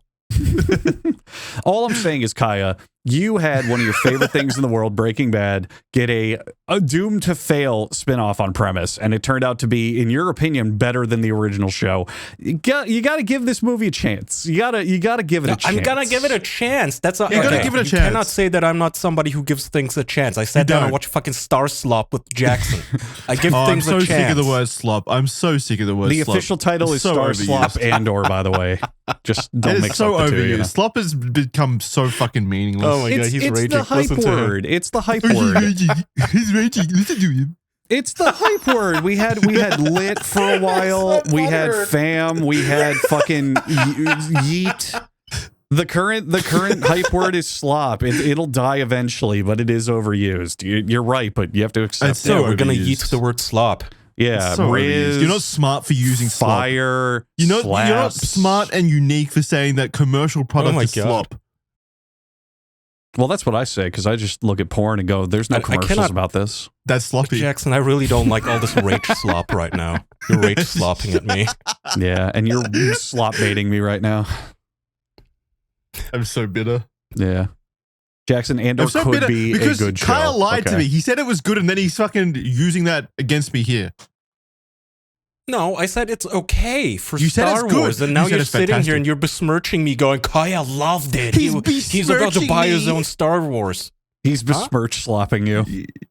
Speaker 1: All I'm saying is, Kaya, you had one of your favorite things in the world, Breaking Bad, get a doomed to fail spinoff on premise, and it turned out to be, in your opinion, better than the original show. You got to give this movie a chance. You got to give it a chance.
Speaker 3: I'm gonna give it a chance. That's a,
Speaker 2: You gotta give it a
Speaker 3: You
Speaker 2: chance.
Speaker 3: cannot say that I'm not somebody who gives things a chance. I sat
Speaker 2: You
Speaker 3: down and
Speaker 2: don't.
Speaker 3: watched fucking Star Slop with Jackson. I give
Speaker 2: Oh, I'm
Speaker 3: things
Speaker 2: so
Speaker 3: a chance.
Speaker 2: sick of the word slop. I'm so sick of the word
Speaker 1: The
Speaker 2: slop.
Speaker 1: official title
Speaker 2: It's
Speaker 1: is
Speaker 2: so
Speaker 1: Star
Speaker 2: overused.
Speaker 1: Slop Andor, by the way. Just don't
Speaker 2: It
Speaker 1: mix
Speaker 2: is so
Speaker 1: up the two.
Speaker 2: overused.
Speaker 1: You know?
Speaker 2: Slop has become so fucking meaningless.
Speaker 3: Oh my God, he's
Speaker 1: It's
Speaker 3: raging.
Speaker 1: the hype
Speaker 3: Listen to him.
Speaker 1: word. It's the hype word.
Speaker 2: He's raging. Listen to him.
Speaker 1: It's the hype word. We had lit for a while. We had fam. We had fucking yeet. The current hype word is slop. It'll die eventually, but it is overused. You're right, but you have to accept
Speaker 2: It's
Speaker 1: it.
Speaker 2: so
Speaker 3: Yeah, we're gonna
Speaker 2: overused.
Speaker 3: yeet the word slop.
Speaker 1: Yeah,
Speaker 2: It's so
Speaker 1: Riz.
Speaker 2: overused. You're not smart for using slop.
Speaker 1: fire.
Speaker 2: You're not
Speaker 1: slaps.
Speaker 2: smart and unique for saying that commercial product
Speaker 3: my
Speaker 2: is
Speaker 3: God.
Speaker 2: slop.
Speaker 1: Well, that's what I say because I just look at porn and go, "There's no
Speaker 3: I
Speaker 1: commercials
Speaker 3: cannot-
Speaker 1: about this."
Speaker 2: That's sloppy.
Speaker 3: Jackson, I really don't like all this rage slop right now. You're rage slopping at me.
Speaker 1: Yeah, and you're slop baiting me right now.
Speaker 2: I'm so bitter.
Speaker 1: Yeah, Jackson Andor
Speaker 2: I'm so
Speaker 1: could
Speaker 2: bitter
Speaker 1: be a
Speaker 2: because
Speaker 1: good show.
Speaker 2: Kyle lied to
Speaker 1: Okay.
Speaker 2: me. He said it was good, and then he's fucking using that against me here.
Speaker 3: No, I said it's okay for
Speaker 2: You said
Speaker 3: Star
Speaker 2: it's good.
Speaker 3: Wars, and
Speaker 2: You
Speaker 3: now
Speaker 2: said
Speaker 3: you're
Speaker 2: it's
Speaker 3: sitting
Speaker 2: fantastic.
Speaker 3: here and you're besmirching me, going, "Kaya loved it.
Speaker 2: He's
Speaker 3: He's about to
Speaker 2: besmirching
Speaker 3: buy his
Speaker 2: me.
Speaker 3: own Star Wars."
Speaker 1: He's besmirch slopping you.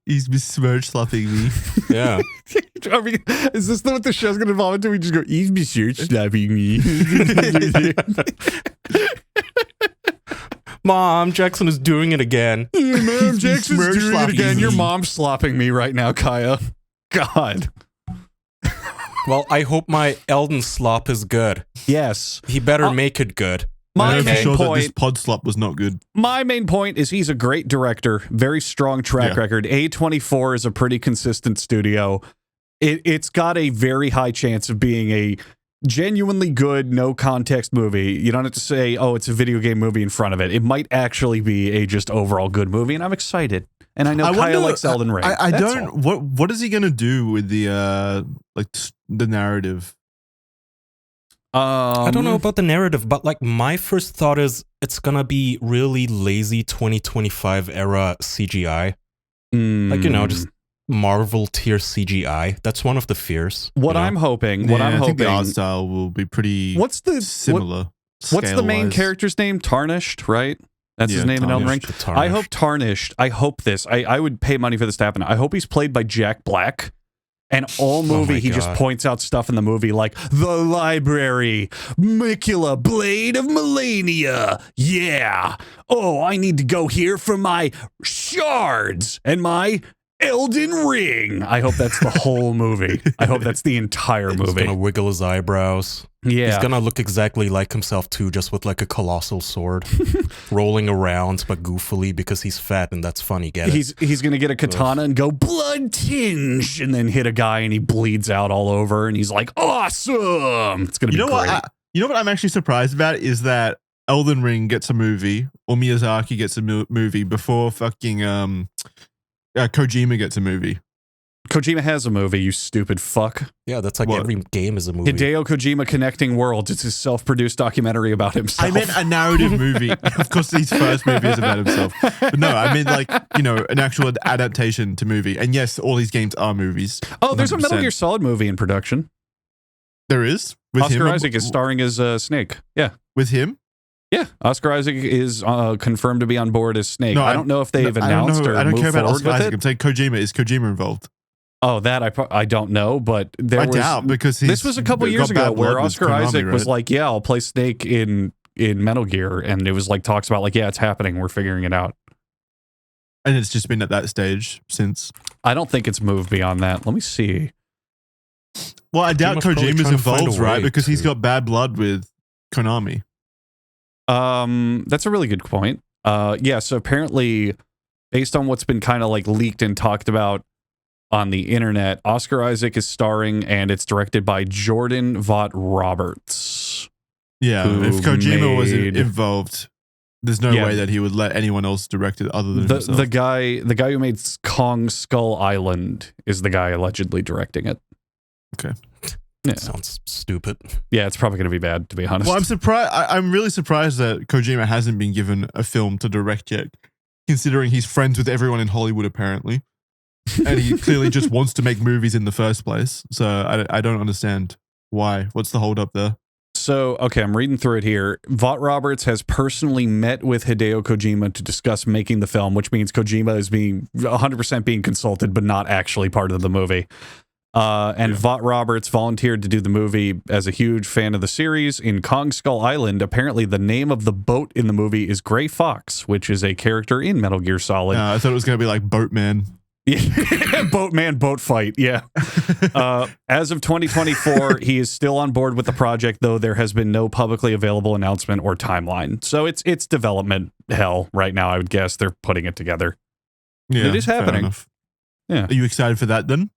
Speaker 2: He's besmirch slapping me.
Speaker 3: Yeah.
Speaker 1: I mean, is this what the show's going to evolve into? We just go, he's besmirch slapping me.
Speaker 3: Mom, Jackson is doing it again.
Speaker 1: Mom, Jackson's
Speaker 2: besmirch
Speaker 1: doing it
Speaker 2: slapping
Speaker 1: again. Your
Speaker 2: me.
Speaker 1: mom's slopping me right now, Kaya. God.
Speaker 3: Well, I hope my Elden slop is good.
Speaker 1: Yes.
Speaker 3: He better make it good.
Speaker 1: My
Speaker 2: I know for
Speaker 1: main
Speaker 2: sure that this
Speaker 1: point.
Speaker 2: Podslop was not good.
Speaker 1: My main point is he's a great director, very strong track
Speaker 2: Yeah.
Speaker 1: record. A24 is a pretty consistent studio. It's got a very high chance of being a genuinely good, no context movie. You don't have to say, "Oh, it's a video game movie" in front of it. It might actually be a just overall good movie, and I'm excited. And I know Kaya
Speaker 2: wonder-
Speaker 1: likes Elden Ring.
Speaker 2: I
Speaker 1: That's
Speaker 2: don't.
Speaker 1: all.
Speaker 2: What is he gonna do with the the narrative?
Speaker 3: I don't know about the narrative, but like my first thought is it's gonna be really lazy 2025 era CGI. Like, you know, just Marvel tier CGI. That's one of the fears.
Speaker 1: What
Speaker 3: you know?
Speaker 1: I'm hoping.
Speaker 2: I think the art style will be pretty
Speaker 1: What's the
Speaker 2: similar.
Speaker 1: What's the main
Speaker 2: scale-wise.
Speaker 1: character's name? Tarnished, right? That's his
Speaker 2: Yeah,
Speaker 1: name in Elden Ring.
Speaker 3: Tarnished.
Speaker 1: I hope Tarnished. I hope this. I would pay money for this to happen. I hope he's played by Jack Black. And all movie,
Speaker 3: my
Speaker 1: he just
Speaker 3: God.
Speaker 1: points out stuff in the movie like the library, Micula, Blade of Melania. Yeah. Oh, I need to go here for my shards and my Elden Ring. I hope that's the whole movie. I hope that's the entire
Speaker 3: He's
Speaker 1: movie.
Speaker 3: gonna wiggle his eyebrows.
Speaker 1: Yeah.
Speaker 3: He's gonna look exactly like himself too, just with like a colossal sword, rolling around but goofily because he's fat and that's funny. Get it?
Speaker 1: He's gonna get a katana and go blood tinge and then hit a guy and he bleeds out all over and he's like, awesome. It's gonna be
Speaker 2: You know
Speaker 1: great.
Speaker 2: what? You know what I'm actually surprised about is that Elden Ring gets a movie or Miyazaki gets a movie before fucking Kojima gets a movie.
Speaker 1: Kojima has a movie, you stupid fuck.
Speaker 3: Yeah, that's like
Speaker 2: What?
Speaker 3: every game is a movie.
Speaker 1: Hideo Kojima Connecting Worlds. It's his self-produced documentary about himself.
Speaker 2: I meant a narrative movie. Of course, his first movie is about himself. But no, I mean like, you know, an actual adaptation to movie. And yes, all these games are movies.
Speaker 1: Oh, there's a Metal
Speaker 2: 100%.
Speaker 1: Gear Solid movie in production.
Speaker 2: There is? With
Speaker 1: Oscar
Speaker 2: him?
Speaker 1: Isaac is starring as Snake. Yeah.
Speaker 2: With him?
Speaker 1: Yeah. Oscar Isaac is confirmed to be on board as Snake.
Speaker 2: No,
Speaker 1: I don't know if they've announced or
Speaker 2: I don't
Speaker 1: moved
Speaker 2: care about
Speaker 1: forward
Speaker 2: Oscar
Speaker 1: with
Speaker 2: Isaac.
Speaker 1: it.
Speaker 2: I'm saying Kojima. Is Kojima involved?
Speaker 1: Oh, that I don't know, but
Speaker 2: I doubt because
Speaker 1: this was a couple years
Speaker 2: got bad
Speaker 1: ago where
Speaker 2: blood with
Speaker 1: Oscar
Speaker 2: Konami,
Speaker 1: Isaac was
Speaker 2: right?
Speaker 1: like, "Yeah, I'll play Snake in Metal Gear," and it was like talks about like, "Yeah, it's happening. We're figuring it out."
Speaker 2: And it's just been at that stage since.
Speaker 1: I don't think it's moved beyond that. Let me see.
Speaker 2: Well, I doubt
Speaker 3: Kojima's probably
Speaker 2: Kojima's
Speaker 3: trying to find
Speaker 2: involved,
Speaker 3: a
Speaker 2: right?
Speaker 3: way
Speaker 2: Because he's
Speaker 3: to-
Speaker 2: got bad blood with Konami.
Speaker 1: That's a really good point. Yeah, so apparently, based on what's been kind of like leaked and talked about on the internet, Oscar Isaac is starring and it's directed by Jordan Vaught Roberts.
Speaker 2: Yeah,
Speaker 1: Who
Speaker 2: if Kojima was
Speaker 1: made-
Speaker 2: involved, there's no
Speaker 1: Yeah.
Speaker 2: way that he would let anyone else direct it other than himself.
Speaker 1: The guy who made Kong Skull Island is the guy allegedly directing it.
Speaker 2: Okay.
Speaker 1: Yeah,
Speaker 3: Sounds stupid.
Speaker 1: yeah, it's probably going to be bad, to be honest.
Speaker 2: Well, I'm surprised. I'm really surprised that Kojima hasn't been given a film to direct yet, considering he's friends with everyone in Hollywood apparently, and he clearly just wants to make movies in the first place. So I don't understand why. What's the hold up there?
Speaker 1: So, okay, I'm reading through it here. Vaught Roberts has personally met with Hideo Kojima to discuss making the film, which means Kojima is being 100% being consulted, but not actually part of the movie. And Vaught Roberts volunteered to do the movie as a huge fan of the series. In Kong Skull Island, apparently the name of the boat in the movie is Gray Fox, which is a character in Metal Gear Solid.
Speaker 2: I thought it was going to be like Boatman.
Speaker 1: Boatman, boat fight, yeah. As of 2024, he is still on board with the project, though there has been no publicly available announcement or timeline. So it's development hell right now, I would guess. They're putting it together.
Speaker 2: Yeah,
Speaker 1: It is
Speaker 2: fair
Speaker 1: happening.
Speaker 2: enough.
Speaker 1: Yeah.
Speaker 2: Are you excited for that then?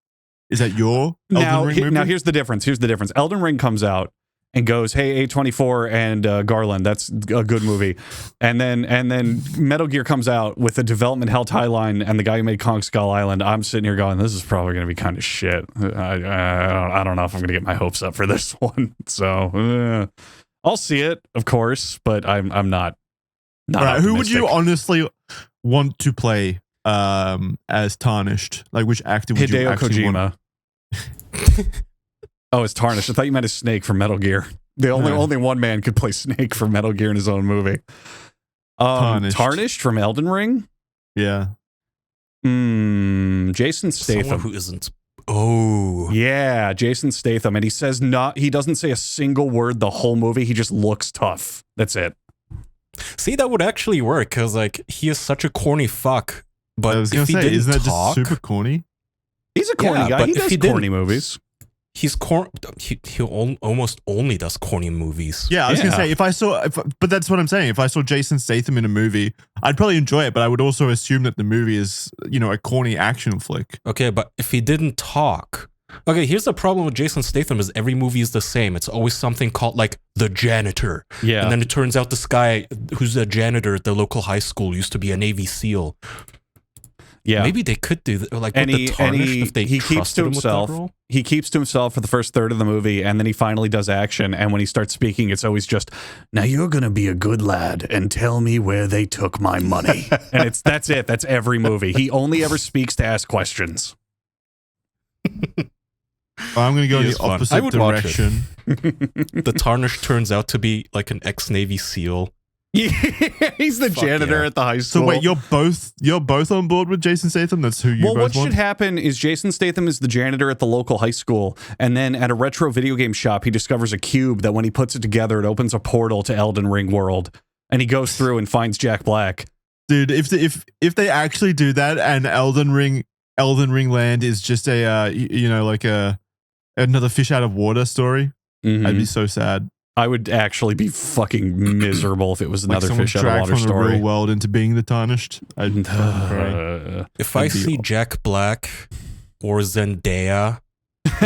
Speaker 2: Is that your Elden Ring movie?
Speaker 1: Now here's the difference. Elden Ring comes out and goes, "Hey, A24 and Garland, that's a good movie." And then Metal Gear comes out with a development hell timeline, and the guy who made Kong Skull Island. I'm sitting here going, "This is probably going to be kind of shit." I don't know if I'm going to get my hopes up for this one. So I'll see it, of course, but I'm not.
Speaker 2: Right, who would you honestly want to play as Tarnished? Like, which actor would you
Speaker 1: Hideo
Speaker 2: actually
Speaker 1: Kojima.
Speaker 2: want?
Speaker 1: Oh, it's Tarnished. I thought you meant a Snake from Metal Gear. The only one man could play Snake from Metal Gear in his own movie. Tarnished from Elden Ring?
Speaker 2: Yeah.
Speaker 1: Jason Statham.
Speaker 3: Someone who isn't. Oh.
Speaker 1: Yeah, Jason Statham. And he doesn't say a single word the whole movie. He just looks tough. That's it.
Speaker 3: See, that would actually work, because like he is such a corny fuck. But
Speaker 2: I was gonna say, isn't that just super corny?
Speaker 1: He's a corny guy. He does corny movies.
Speaker 3: He almost only does corny movies.
Speaker 2: Yeah, I was gonna say but that's what I'm saying. If I saw Jason Statham in a movie, I'd probably enjoy it, but I would also assume that the movie is, a corny action flick.
Speaker 3: Okay, but if he didn't talk. Okay, here's the problem with Jason Statham is every movie is the same. It's always something called like the janitor.
Speaker 1: Yeah.
Speaker 3: And then it turns out this guy who's a janitor at the local high school used to be a Navy SEAL.
Speaker 1: Yeah,
Speaker 3: maybe they could do that. Like,
Speaker 1: and
Speaker 3: he keeps to
Speaker 1: himself. He keeps to himself for the first third of the movie, and then he finally does action. And when he starts speaking, it's always just, "Now you're gonna be a good lad and tell me where they took my money." And that's it. That's every movie. He only ever speaks to ask questions.
Speaker 2: I'm gonna go in the opposite direction.
Speaker 3: The Tarnished turns out to be like an ex-Navy SEAL.
Speaker 1: Yeah, he's the janitor at the high school.
Speaker 2: So wait, you're both on board with Jason Statham? That's who you both want?
Speaker 1: Well, what should happen is Jason Statham is the janitor at the local high school, and then at a retro video game shop, he discovers a cube that when he puts it together, it opens a portal to Elden Ring world, and he goes through and finds Jack Black.
Speaker 2: Dude, if they actually do that, and Elden Ring Land is just a like another fish out of water story, I'd be so sad.
Speaker 1: I would actually be fucking miserable if it was another fish out of water
Speaker 2: from
Speaker 1: story.
Speaker 2: The real world into being the Tarnished.
Speaker 3: If I see Jack Black or Zendaya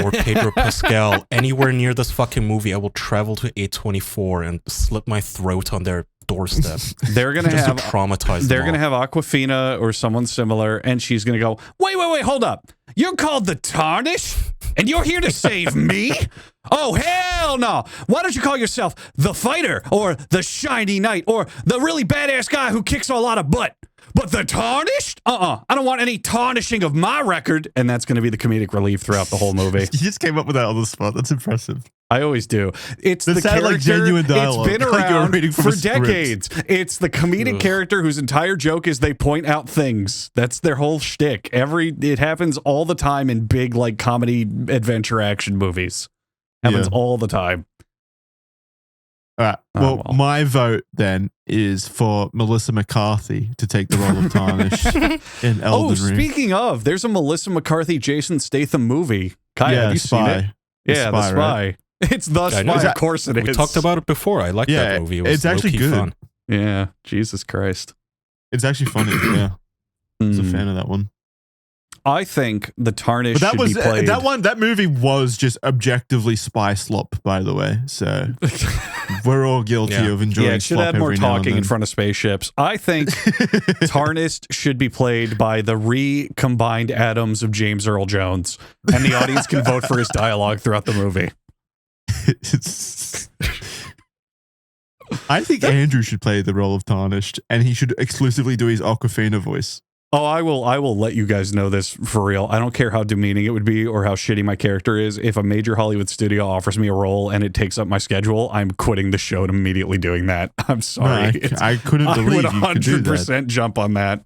Speaker 3: or Pedro Pascal anywhere near this fucking movie, I will travel to A24 and slit my throat on their doorstep.
Speaker 1: They're gonna have
Speaker 3: traumatized.
Speaker 1: They're gonna have Aquafina or someone similar, and she's gonna go, wait, hold up! You're called the Tarnished, and you're here to save me? Oh hell no! Why don't you call yourself the Fighter or the Shiny Knight or the really badass guy who kicks a lot of butt? But the Tarnished? I don't want any tarnishing of my record. And that's going to be the comedic relief throughout the whole movie.
Speaker 2: You just came up with that on the spot. That's impressive.
Speaker 1: I always do. It's the character.
Speaker 2: Like genuine dialogue.
Speaker 1: It's been around for decades. It's the comedic character whose entire joke is they point out things. That's their whole shtick. It happens all the time in big like comedy adventure action movies. Happens all the time.
Speaker 2: All right. Well, my vote then is for Melissa McCarthy to take the role of Tarnished in Elden Ring.
Speaker 1: Speaking of, there's a Melissa McCarthy, Jason Statham movie. Kaya, have you seen it? Yeah, The Spy. Right? It's The Spy. Of course it is.
Speaker 3: We talked about it before. I like that movie. It's actually good. Fun.
Speaker 1: Yeah. Jesus Christ.
Speaker 2: It's actually funny. Yeah. I was a fan of that one.
Speaker 1: I think the Tarnished should be played.
Speaker 2: That movie was just objectively spy slop, by the way. So we're all guilty of enjoying.
Speaker 1: Yeah, it should add more talking in front of spaceships. I think Tarnished should be played by the recombined atoms of James Earl Jones, and the audience can vote for his dialogue throughout the movie.
Speaker 2: I think Andrew should play the role of Tarnished, and he should exclusively do his Awkwafina voice.
Speaker 1: Oh, I will let you guys know this for real. I don't care how demeaning it would be or how shitty my character is. If a major Hollywood studio offers me a role and it takes up my schedule, I'm quitting the show and immediately doing that. I'm sorry.
Speaker 2: No, I couldn't believe you could do that.
Speaker 1: 100% jump on that.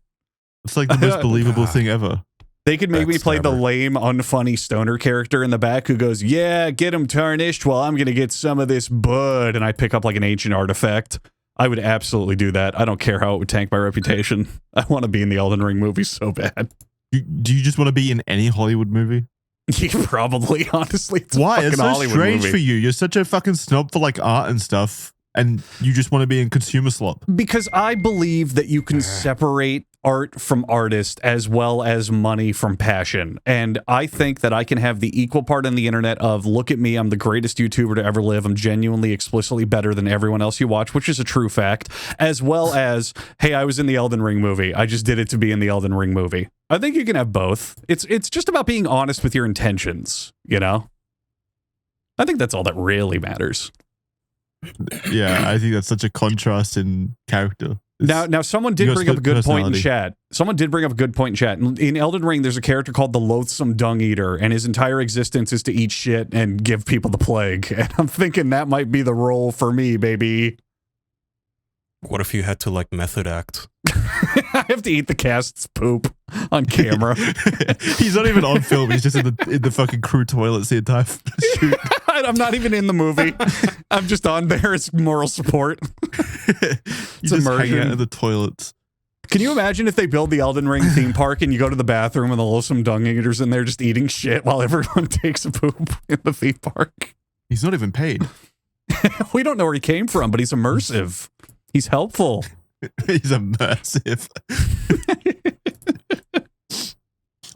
Speaker 2: It's like the most believable thing ever.
Speaker 1: They could make me play the lame, unfunny stoner character in the back who goes, yeah, get him Tarnished while I'm going to get some of this bud. And I pick up like an ancient artifact. I would absolutely do that. I don't care how it would tank my reputation. I want to be in the Elden Ring movie so bad.
Speaker 2: Do you just want to be in any Hollywood movie?
Speaker 1: Yeah, probably, honestly.
Speaker 2: Why? It's so Hollywood strange movie for you. You're such a fucking snob for like art and stuff. and you just want to be in consumer slop.
Speaker 1: Because I believe that you can separate art from artist as well as money from passion. And I think that I can have the equal part on the internet of, look at me, I'm the greatest YouTuber to ever live. I'm genuinely, explicitly better than everyone else you watch, which is a true fact. As well as, hey, I was in the Elden Ring movie. I just did it to be in the Elden Ring movie. I think you can have both. It's just about being honest with your intentions, you know? I think that's all that really matters.
Speaker 2: Yeah, I think that's such a contrast in character.
Speaker 1: Now, someone did bring up a good point in chat. Someone did bring up a good point in chat. In Elden Ring, there's a character called the Loathsome Dung Eater, and his entire existence is to eat shit and give people the plague. And I'm thinking that might be the role for me, baby.
Speaker 3: What if you had to, like, method act?
Speaker 1: I have to eat the cast's poop on camera.
Speaker 2: He's not even on film. He's just in the fucking crew toilets the entire shoot.
Speaker 1: I'm not even in the movie. I'm just on there as moral support.
Speaker 2: You just hang out in the toilets.
Speaker 1: Can you imagine if they build the Elden Ring theme park and you go to the bathroom and the loathsome dung eaters in there just eating shit while everyone takes a poop in the theme park?
Speaker 2: He's not even paid.
Speaker 1: We don't know where he came from, but he's immersive. He's helpful.
Speaker 2: He's immersive.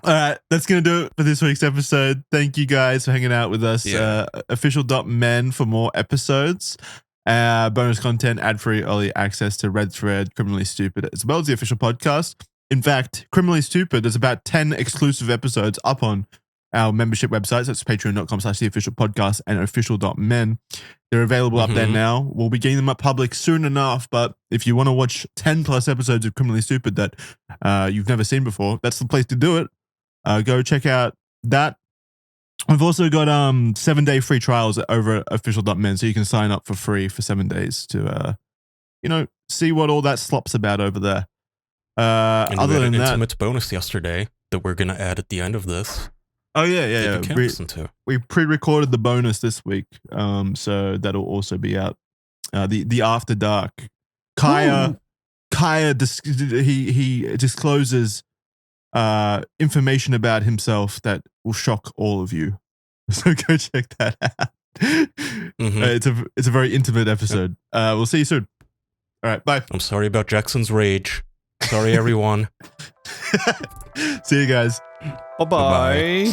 Speaker 2: All right, that's going to do it for this week's episode. Thank you guys for hanging out with us.
Speaker 3: Yeah.
Speaker 2: Official.men for more episodes. Bonus content, ad-free early access to Red Thread, Criminally Stupid, as well as the official podcast. In fact, Criminally Stupid, there's about 10 exclusive episodes up on our membership websites. That's patreon.com/theofficialpodcast and official.men. They're available up there now. We'll be getting them up public soon enough, but if you want to watch 10 plus episodes of Criminally Stupid that you've never seen before, that's the place to do it. Go check out that. We've also got 7-day free trials over at official.men, so you can sign up for free for 7 days to see what all that slop's about over there.
Speaker 3: And
Speaker 2: other
Speaker 3: we had
Speaker 2: than
Speaker 3: an
Speaker 2: that,
Speaker 3: intimate bonus yesterday that we're going to add at the end of this.
Speaker 2: oh yeah.
Speaker 3: That you can listen to.
Speaker 2: We pre-recorded the bonus this week, so that'll also be out. The After Dark. Kaya he discloses information about himself that will shock all of you. So go check that out. It's a very intimate episode. We'll see you soon. All right, bye.
Speaker 3: I'm sorry about Jackson's rage. Sorry, everyone.
Speaker 2: See you guys.
Speaker 1: Bye-bye.